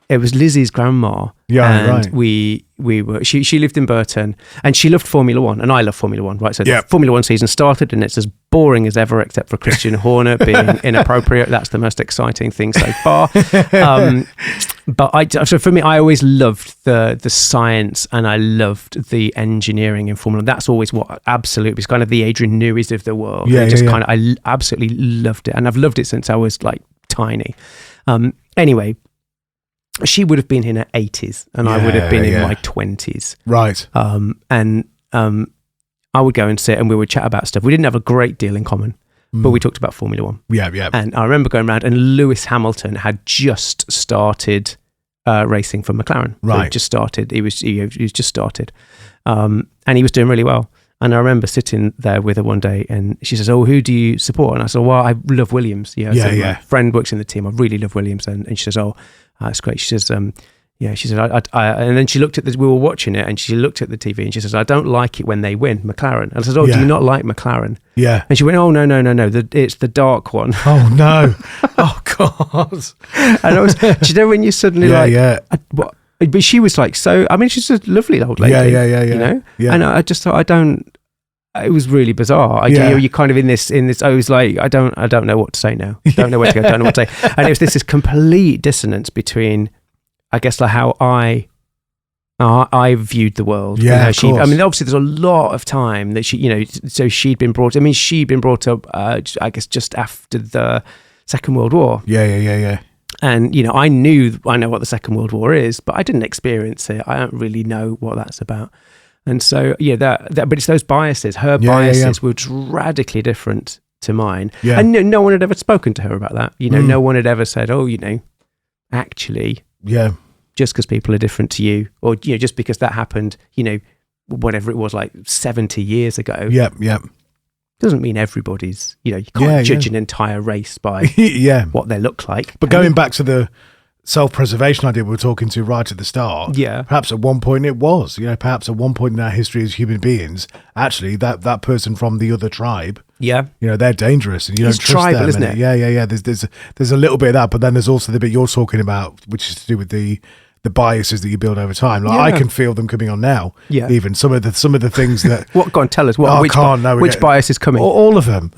Speaker 3: it was Lizzie's grandma. Yeah, and we were. She lived in Burton, and she loved Formula One, and I love Formula One. Right, so the Formula One season started, and it's as boring as ever, except for Christian Horner being inappropriate. That's the most exciting thing so far. But so for me, I always loved the science, and I loved the engineering in Formula One. That's always what absolutely is kind of the Adrian Newey's of the world. I absolutely loved it, and I've loved it since I was like tiny. Anyway. She would have been in her 80s and I would have been in my 20s.
Speaker 2: Right.
Speaker 3: And I would go and sit and we would chat about stuff. We didn't have a great deal in common, but we talked about Formula One. Yeah. And I remember going around and Lewis Hamilton had just started racing for McLaren.
Speaker 2: Right.
Speaker 3: He just started. He was just started. And he was doing really well. And I remember sitting there with her one day and she says, "Oh, who do you support?" And I said, "Well, I love Williams." My friend works in the team. I really love Williams. And she says, "Oh, that's great." She says, she said, and then she looked at this, we were watching it and she looked at the TV and she says, "I don't like it when they win, McLaren." And I said, "Oh, do you not like McLaren?" Yeah. And she went, "Oh, no. It's the dark one."
Speaker 2: Oh, no. Oh, God.
Speaker 3: And I was, do you know when you suddenly what? But she was like, so, I mean, she's a lovely old lady.
Speaker 2: Yeah.
Speaker 3: You know? Yeah. And I just thought, it was really bizarre. You're kind of in this, I was like, I don't know what to say now. I don't know where to go. I don't know what to say. And it was this complete dissonance between, I guess, like how I viewed the world.
Speaker 2: Yeah,
Speaker 3: of course. I mean, obviously there's a lot of time that she, so she'd been brought up, I guess, just after the Second World War.
Speaker 2: Yeah.
Speaker 3: And, I know what the Second World War is, but I didn't experience it. I don't really know what that's about. And so, but it's those biases. Her biases were radically different to mine. Yeah. And no one had ever spoken to her about that. No one had ever said, "Oh, actually, just because people are different to you, or, just because that happened, whatever it was, like 70 years ago. Doesn't mean everybody's, you can't judge an entire race by what they look like."
Speaker 2: But going back to the self-preservation idea we were talking to right at the start, perhaps at one point it was, perhaps at one point in our history as human beings, actually that person from the other tribe, they're dangerous and you don't trust
Speaker 3: tribal,
Speaker 2: them.
Speaker 3: Isn't it?
Speaker 2: Yeah. There's a little bit of that, but then there's also the bit you're talking about, which is to do with the biases that you build over time. Like I can feel them coming on now. Yeah. Even some of the things that
Speaker 3: what? Go on, tell us which bias is coming.
Speaker 2: All of them.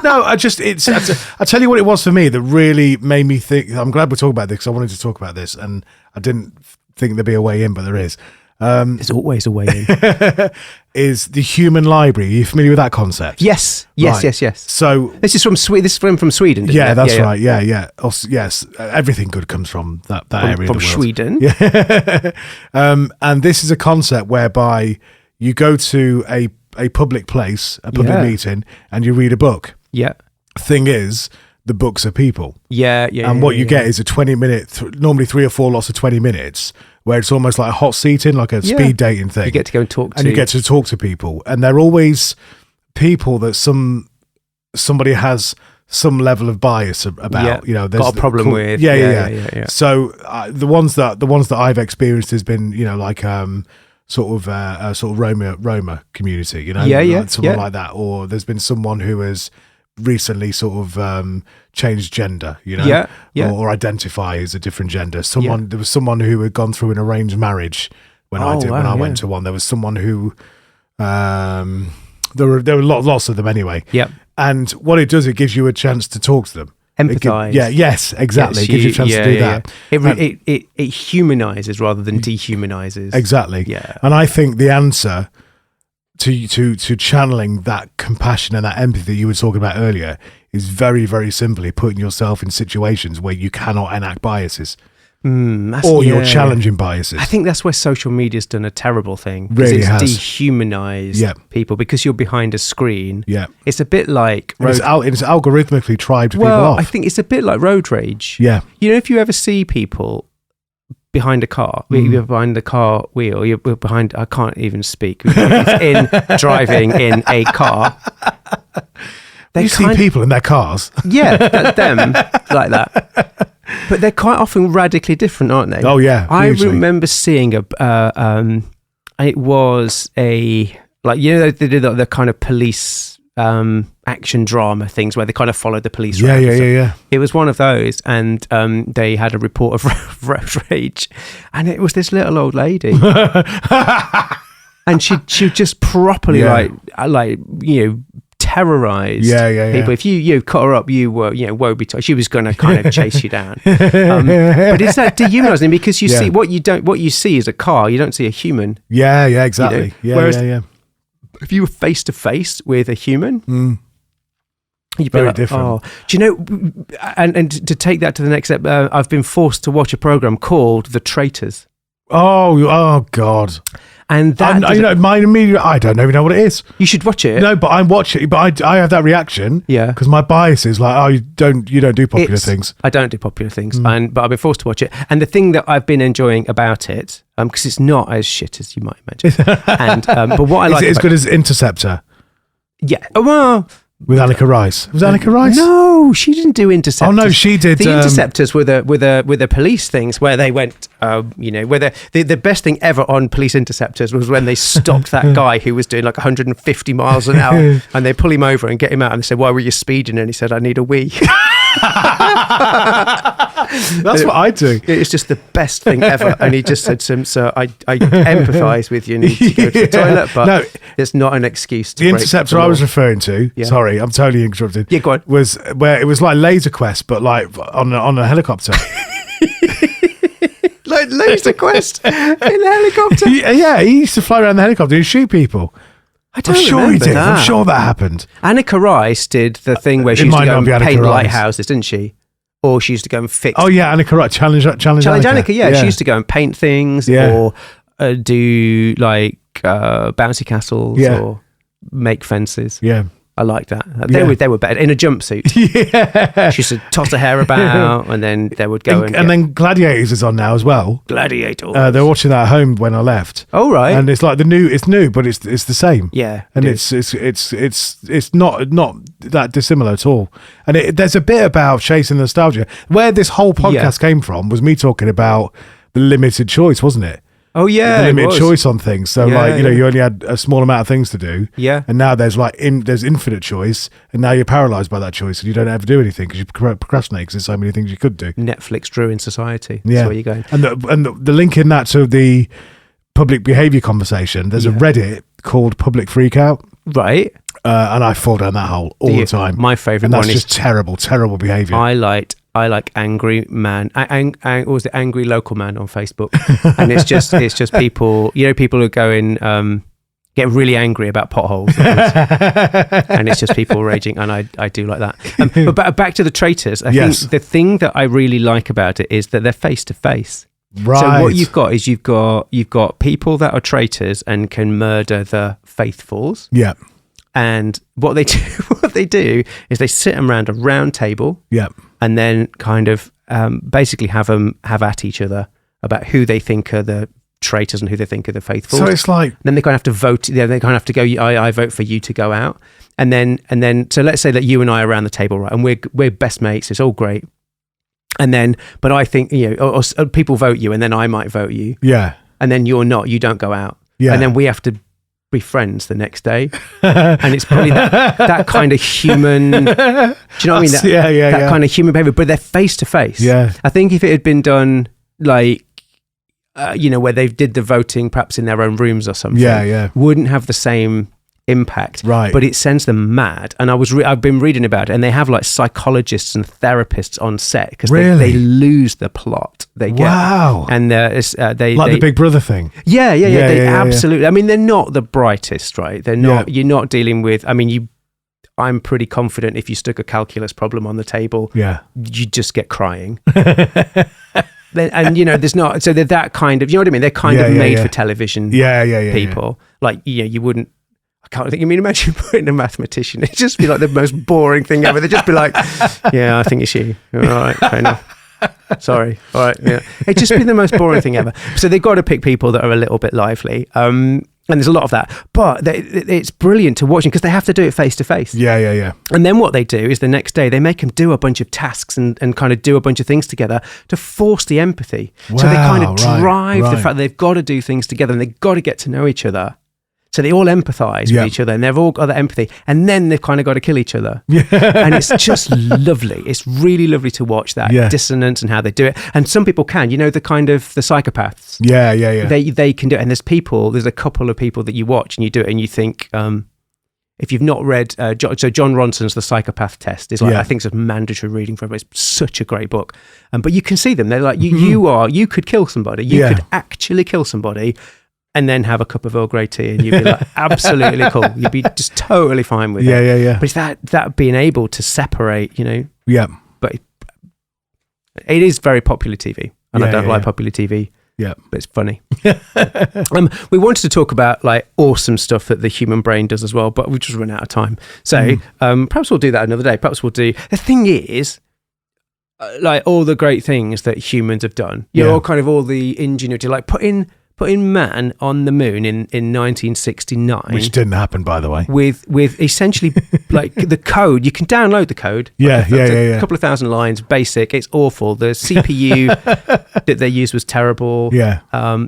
Speaker 2: No, I tell you what it was for me that really made me think. I'm glad we're talking about this because I wanted to talk about this and I didn't think there'd be a way in, but there is.
Speaker 3: There's always a way in.
Speaker 2: is the human library. Are you familiar with that concept?
Speaker 3: Yes.
Speaker 2: Right. So
Speaker 3: this is from Sweden. This is from Sweden. Isn't
Speaker 2: yeah,
Speaker 3: it?
Speaker 2: that's right. Yeah. Also, yes, everything good comes from that area
Speaker 3: From
Speaker 2: of the world.
Speaker 3: Sweden.
Speaker 2: Yeah. And this is a concept whereby you go to a public place, a public meeting, and you read a book.
Speaker 3: Yeah.
Speaker 2: Thing is, the books are people.
Speaker 3: Yeah.
Speaker 2: And what you get is a 20-minute, normally 3 or 4 lots of 20 minutes, where it's almost like a hot seating, like a speed dating thing.
Speaker 3: You get to go and talk to.
Speaker 2: And you get to talk to people. And they're always people that somebody has some level of bias about. You know, there's
Speaker 3: got a problem with.
Speaker 2: Yeah. So the ones that I've experienced has been, you know, like sort of Roma community, you know, like someone like that. Or there's been someone who has recently sort of changed gender, you know, or identify as a different gender. There was someone who had gone through an arranged marriage when I went to one. There was someone who there were lots of them anyway.
Speaker 3: Yeah.
Speaker 2: And what it does, it gives you a chance to talk to them.
Speaker 3: Empathize.
Speaker 2: Yes, exactly. It gives you a chance to do that.
Speaker 3: It humanizes rather than dehumanizes.
Speaker 2: Exactly.
Speaker 3: Yeah.
Speaker 2: And I think the answer to channeling that compassion and that empathy you were talking about earlier is very, very simply putting yourself in situations where you cannot enact biases. Or you're challenging biases.
Speaker 3: I think that's where social media's done a terrible thing.
Speaker 2: Really
Speaker 3: it's
Speaker 2: has.
Speaker 3: dehumanized people because you're behind a screen.
Speaker 2: Yeah.
Speaker 3: It's a bit like...
Speaker 2: It's algorithmically tried people off.
Speaker 3: I think it's a bit like road rage.
Speaker 2: Yeah.
Speaker 3: You know, if you ever see people behind a car, you're behind the car wheel, you're behind... I can't even speak. Driving in a car.
Speaker 2: You see people in their cars.
Speaker 3: Yeah, that's them like that. But they're quite often radically different, aren't they?
Speaker 2: Oh yeah, hugely.
Speaker 3: I remember seeing it was a, like, you know, they did the kind of police action drama things where they kind of followed the police around.
Speaker 2: Yeah.
Speaker 3: It was one of those, and they had a report of road rage, and it was this little old lady. And she just properly like you know, terrorize people. If you cut her up, you were, you know, woe betide. She was going to kind of chase you down. But is that dehumanizing? Because you see what you see is a car. You don't see a human.
Speaker 2: Yeah, exactly.
Speaker 3: You know? Whereas if you were face to face with a human, you'd be
Speaker 2: very
Speaker 3: like,
Speaker 2: different.
Speaker 3: Oh, do you know? And to take that to the next step, I've been forced to watch a program called The Traitors.
Speaker 2: Oh God.
Speaker 3: And that,
Speaker 2: I don't even know what it is.
Speaker 3: You should watch it.
Speaker 2: No, but I watch it. But I have that reaction.
Speaker 3: Yeah,
Speaker 2: because my bias is like, oh, you don't do popular things.
Speaker 3: I don't do popular things, but I've been forced to watch it. And the thing that I've been enjoying about it, because it's not as shit as you might imagine. And but what I like,
Speaker 2: is it as good as Interceptor?
Speaker 3: Yeah. Well.
Speaker 2: With Annika Rice. Was Annika Rice?
Speaker 3: No, she didn't do Interceptors.
Speaker 2: Oh no, she did.
Speaker 3: The Interceptors were the police things where they went, you know, where the best thing ever on Police Interceptors was when they stopped that guy who was doing like 150 miles an hour, and they pull him over and get him out, and they said, "Why were you speeding?" And he said, "I need a wee."
Speaker 2: That's what I do.
Speaker 3: It's just the best thing ever. And he just said to him, "Sir, I empathise with you. You need to go to the toilet, but it's not an excuse to
Speaker 2: the Interceptor I was referring to, sorry, I'm totally interrupted.
Speaker 3: Yeah, go on.
Speaker 2: Was where it was like Laser Quest, but like on a helicopter.
Speaker 3: Like Laser Quest in a helicopter?
Speaker 2: Yeah, he used to fly around the helicopter and shoot people.
Speaker 3: I'm sure he did.
Speaker 2: That. I'm sure that happened.
Speaker 3: Annika Rice did the thing where she used to go and paint lighthouses, didn't she? Or she used to go and fix...
Speaker 2: Oh, yeah, Annika Rice. Challenge
Speaker 3: Annika, yeah. She used to go and paint things or do like bouncy castles or make fences.
Speaker 2: Yeah.
Speaker 3: I like that. They were better in a jumpsuit. Yeah, she used to toss her hair about, and then they would go
Speaker 2: and then Gladiators is on now as well.
Speaker 3: Gladiators.
Speaker 2: They're watching that at home when I left.
Speaker 3: Oh right.
Speaker 2: And it's like it's new, but it's the same.
Speaker 3: Yeah,
Speaker 2: and it's not that dissimilar at all. And there's a bit about chasing nostalgia. Where this whole podcast came from was me talking about the limited choice, wasn't it?
Speaker 3: Oh yeah,
Speaker 2: the limited choice on things. So you only had a small amount of things to do.
Speaker 3: Yeah,
Speaker 2: and now there's there's infinite choice, and now you're paralyzed by that choice, and you don't ever do anything because you procrastinate because there's so many things you could do.
Speaker 3: Netflix drew in society. That's where you're going.
Speaker 2: And the link in that to the public behaviour conversation. There's a Reddit called Public Freakout.
Speaker 3: Right.
Speaker 2: And I fall down that hole all the time.
Speaker 3: My favourite
Speaker 2: one
Speaker 3: is
Speaker 2: just terrible behaviour.
Speaker 3: I liked Angry Man. What was it? Angry Local Man on Facebook, and it's just people. People are going get really angry about potholes, and it's just people raging. And I do like that. But back to the traitors. I think the thing that I really like about it is that they're face to face.
Speaker 2: Right.
Speaker 3: So what you've got is you've got people that are traitors and can murder the faithfuls.
Speaker 2: Yeah.
Speaker 3: And what they do is they sit them around a round table.
Speaker 2: Yeah.
Speaker 3: And then kind of basically have at each other about who they think are the traitors and who they think are the faithful.
Speaker 2: So it's like,
Speaker 3: then they kind of have to vote. They kind of have to go. I vote for you to go out. And then so let's say that you and I are around the table, right? And we're best mates. It's all great. And then, but I think or people vote you, and then I might vote you.
Speaker 2: Yeah.
Speaker 3: And then you're not. You don't go out.
Speaker 2: Yeah.
Speaker 3: And then we have to be friends the next day. And it's probably that kind of human. Do you know what I mean? That kind of human behavior, but they're face to face.
Speaker 2: Yeah.
Speaker 3: I think if it had been done like, where they did the voting perhaps in their own rooms or something, wouldn't have the same impact.
Speaker 2: Right.
Speaker 3: But it sends them mad. And I've been reading about it, and they have like psychologists and therapists on set because they lose the plot. They get,
Speaker 2: wow.
Speaker 3: And
Speaker 2: the Big Brother thing.
Speaker 3: Yeah. They absolutely. I mean, they're not the brightest, right? They're not. You're not dealing with. I mean, I'm pretty confident if you stuck a calculus problem on the table, you just get crying. And there's not. So they're that kind of. You know what I mean? They're kind of made for television. People like you wouldn't. I can't think. I mean, imagine putting a mathematician. It'd just be like the most boring thing ever. They'd just be like, "Yeah, I think it's you. All right, fair enough. Sorry. All right, yeah." It'd just be the most boring thing ever. So they've got to pick people that are a little bit lively. And there's a lot of that, but it's brilliant to watch because they have to do it face to face.
Speaker 2: Yeah.
Speaker 3: And then what they do is the next day they make them do a bunch of tasks and kind of do a bunch of things together to force the empathy.
Speaker 2: Wow,
Speaker 3: so they kind of drive the fact that they've got to do things together and they've got to get to know each other. So they all empathize with each other and they've all got that empathy. And then they've kind of got to kill each other. And it's just lovely. It's really lovely to watch that dissonance and how they do it. And some people can, the psychopaths.
Speaker 2: Yeah.
Speaker 3: They can do it. And there's a couple of people that you watch and you do it and you think, if you've not read, John Ronson's The Psychopath Test is I think it's a mandatory reading for everybody. It's such a great book. But you can see them. They're like, you could kill somebody. You could actually kill somebody and then have a cup of Earl Grey tea and you'd be like, absolutely cool. You'd be just totally fine with it.
Speaker 2: Yeah.
Speaker 3: But it's that being able to separate,
Speaker 2: Yeah.
Speaker 3: But it is very popular TV. And I don't like popular TV.
Speaker 2: Yeah.
Speaker 3: But it's funny. We wanted to talk about like awesome stuff that the human brain does as well, but we've just run out of time. So perhaps we'll do that another day. Perhaps we'll do... The thing is, like all the great things that humans have done, all the ingenuity, like putting man on the moon in 1969,
Speaker 2: which didn't happen, by the way,
Speaker 3: with essentially like the code. You can download the code. A couple of thousand lines, basic. It's awful. The CPU that they used was terrible. They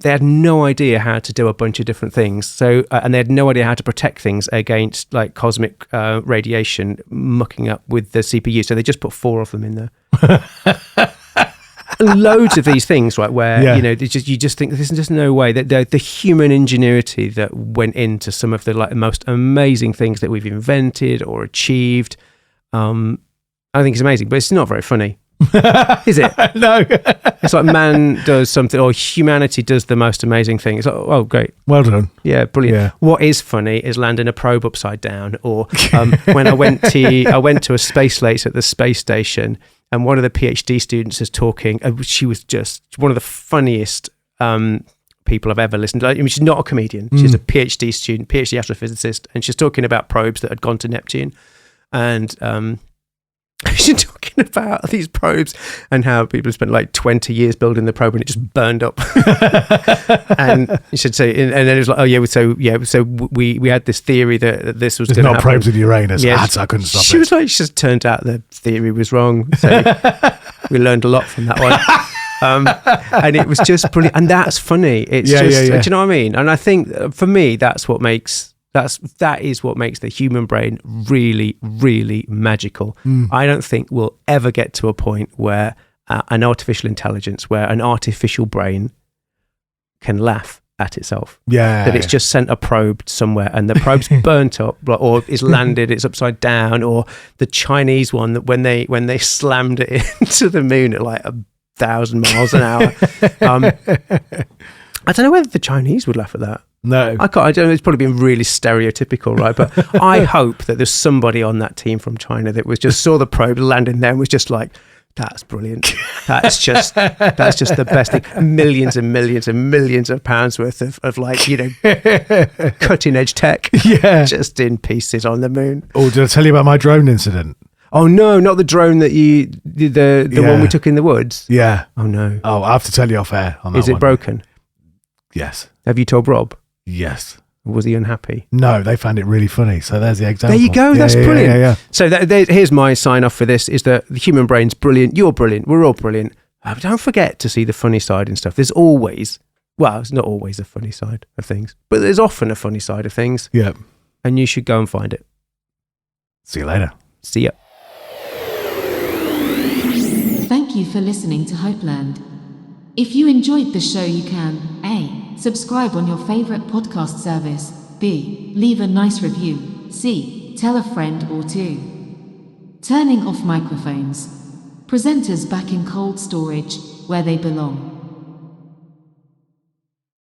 Speaker 3: had no idea how to do a bunch of different things. So and they had no idea how to protect things against like cosmic radiation mucking up with the CPU. So they just put 4 of them in there. Loads of these things, right? Where you just think there's just no way that the human ingenuity that went into some of the like most amazing things that we've invented or achieved. I think it's amazing, but it's not very funny, is it?
Speaker 2: No.
Speaker 3: It's like man does something, or humanity does the most amazing thing. It's like, oh, great,
Speaker 2: well done,
Speaker 3: yeah, brilliant. Yeah. What is funny is landing a probe upside down, or when I went to a space lace at the space station. And one of the PhD students is talking. She was just one of the funniest people I've ever listened to. I mean, she's not a comedian. She's a PhD student, PhD astrophysicist, and she's talking about probes that had gone to Neptune. And she's talking about these probes and how people spent like 20 years building the probe and it just burned up. And you should say, and then it was like, oh yeah, so we had this theory that this was going to happen.
Speaker 2: Not probes in Uranus. I couldn't stop it.
Speaker 3: She was like, she just turned out the theory was wrong. So we learned a lot from that one. And it was just brilliant. And that's funny. It's do you know what I mean? And I think for me, that is what makes the human brain really, really magical. I don't think we'll ever get to a point where an artificial intelligence, where an artificial brain can laugh at itself.
Speaker 2: Yeah.
Speaker 3: That it's just sent a probe somewhere and the probe's burnt up or is landed, it's upside down, or the Chinese one that when they slammed it into the moon at like 1,000 miles an hour. I don't know whether the Chinese would laugh at that.
Speaker 2: No.
Speaker 3: I don't know, it's probably been really stereotypical, right? But I hope that there's somebody on that team from China that was just saw the probe landing there and was just like, that's brilliant. That's just the best thing. Millions and millions and millions of pounds worth of like, you know, cutting edge tech.
Speaker 2: Yeah.
Speaker 3: Just in pieces on the moon.
Speaker 2: Oh, did I tell you about my drone incident?
Speaker 3: Oh no, not the drone that the one we took in the woods.
Speaker 2: Yeah.
Speaker 3: Oh no.
Speaker 2: Oh, I have to tell you off air on that.
Speaker 3: Is it
Speaker 2: one.
Speaker 3: broken?
Speaker 2: Yes.
Speaker 3: Have you told Rob?
Speaker 2: Yes.
Speaker 3: Was he unhappy?
Speaker 2: No, they found it really funny. So there's the example.
Speaker 3: There you go. That's brilliant.
Speaker 2: Yeah.
Speaker 3: So here's my sign off for this: is that the human brain's brilliant. You're brilliant. We're all brilliant. But don't forget to see the funny side and stuff. There's always, well, it's not always a funny side of things, but there's often a funny side of things.
Speaker 2: Yeah.
Speaker 3: And you should go and find it.
Speaker 2: See you later.
Speaker 3: See ya.
Speaker 1: Thank you for listening to Hopeland. If you enjoyed the show, you can A. Subscribe on your favorite podcast service. B. Leave a nice review. C. Tell a friend or two. Turning off microphones. Presenters back in cold storage, where they belong.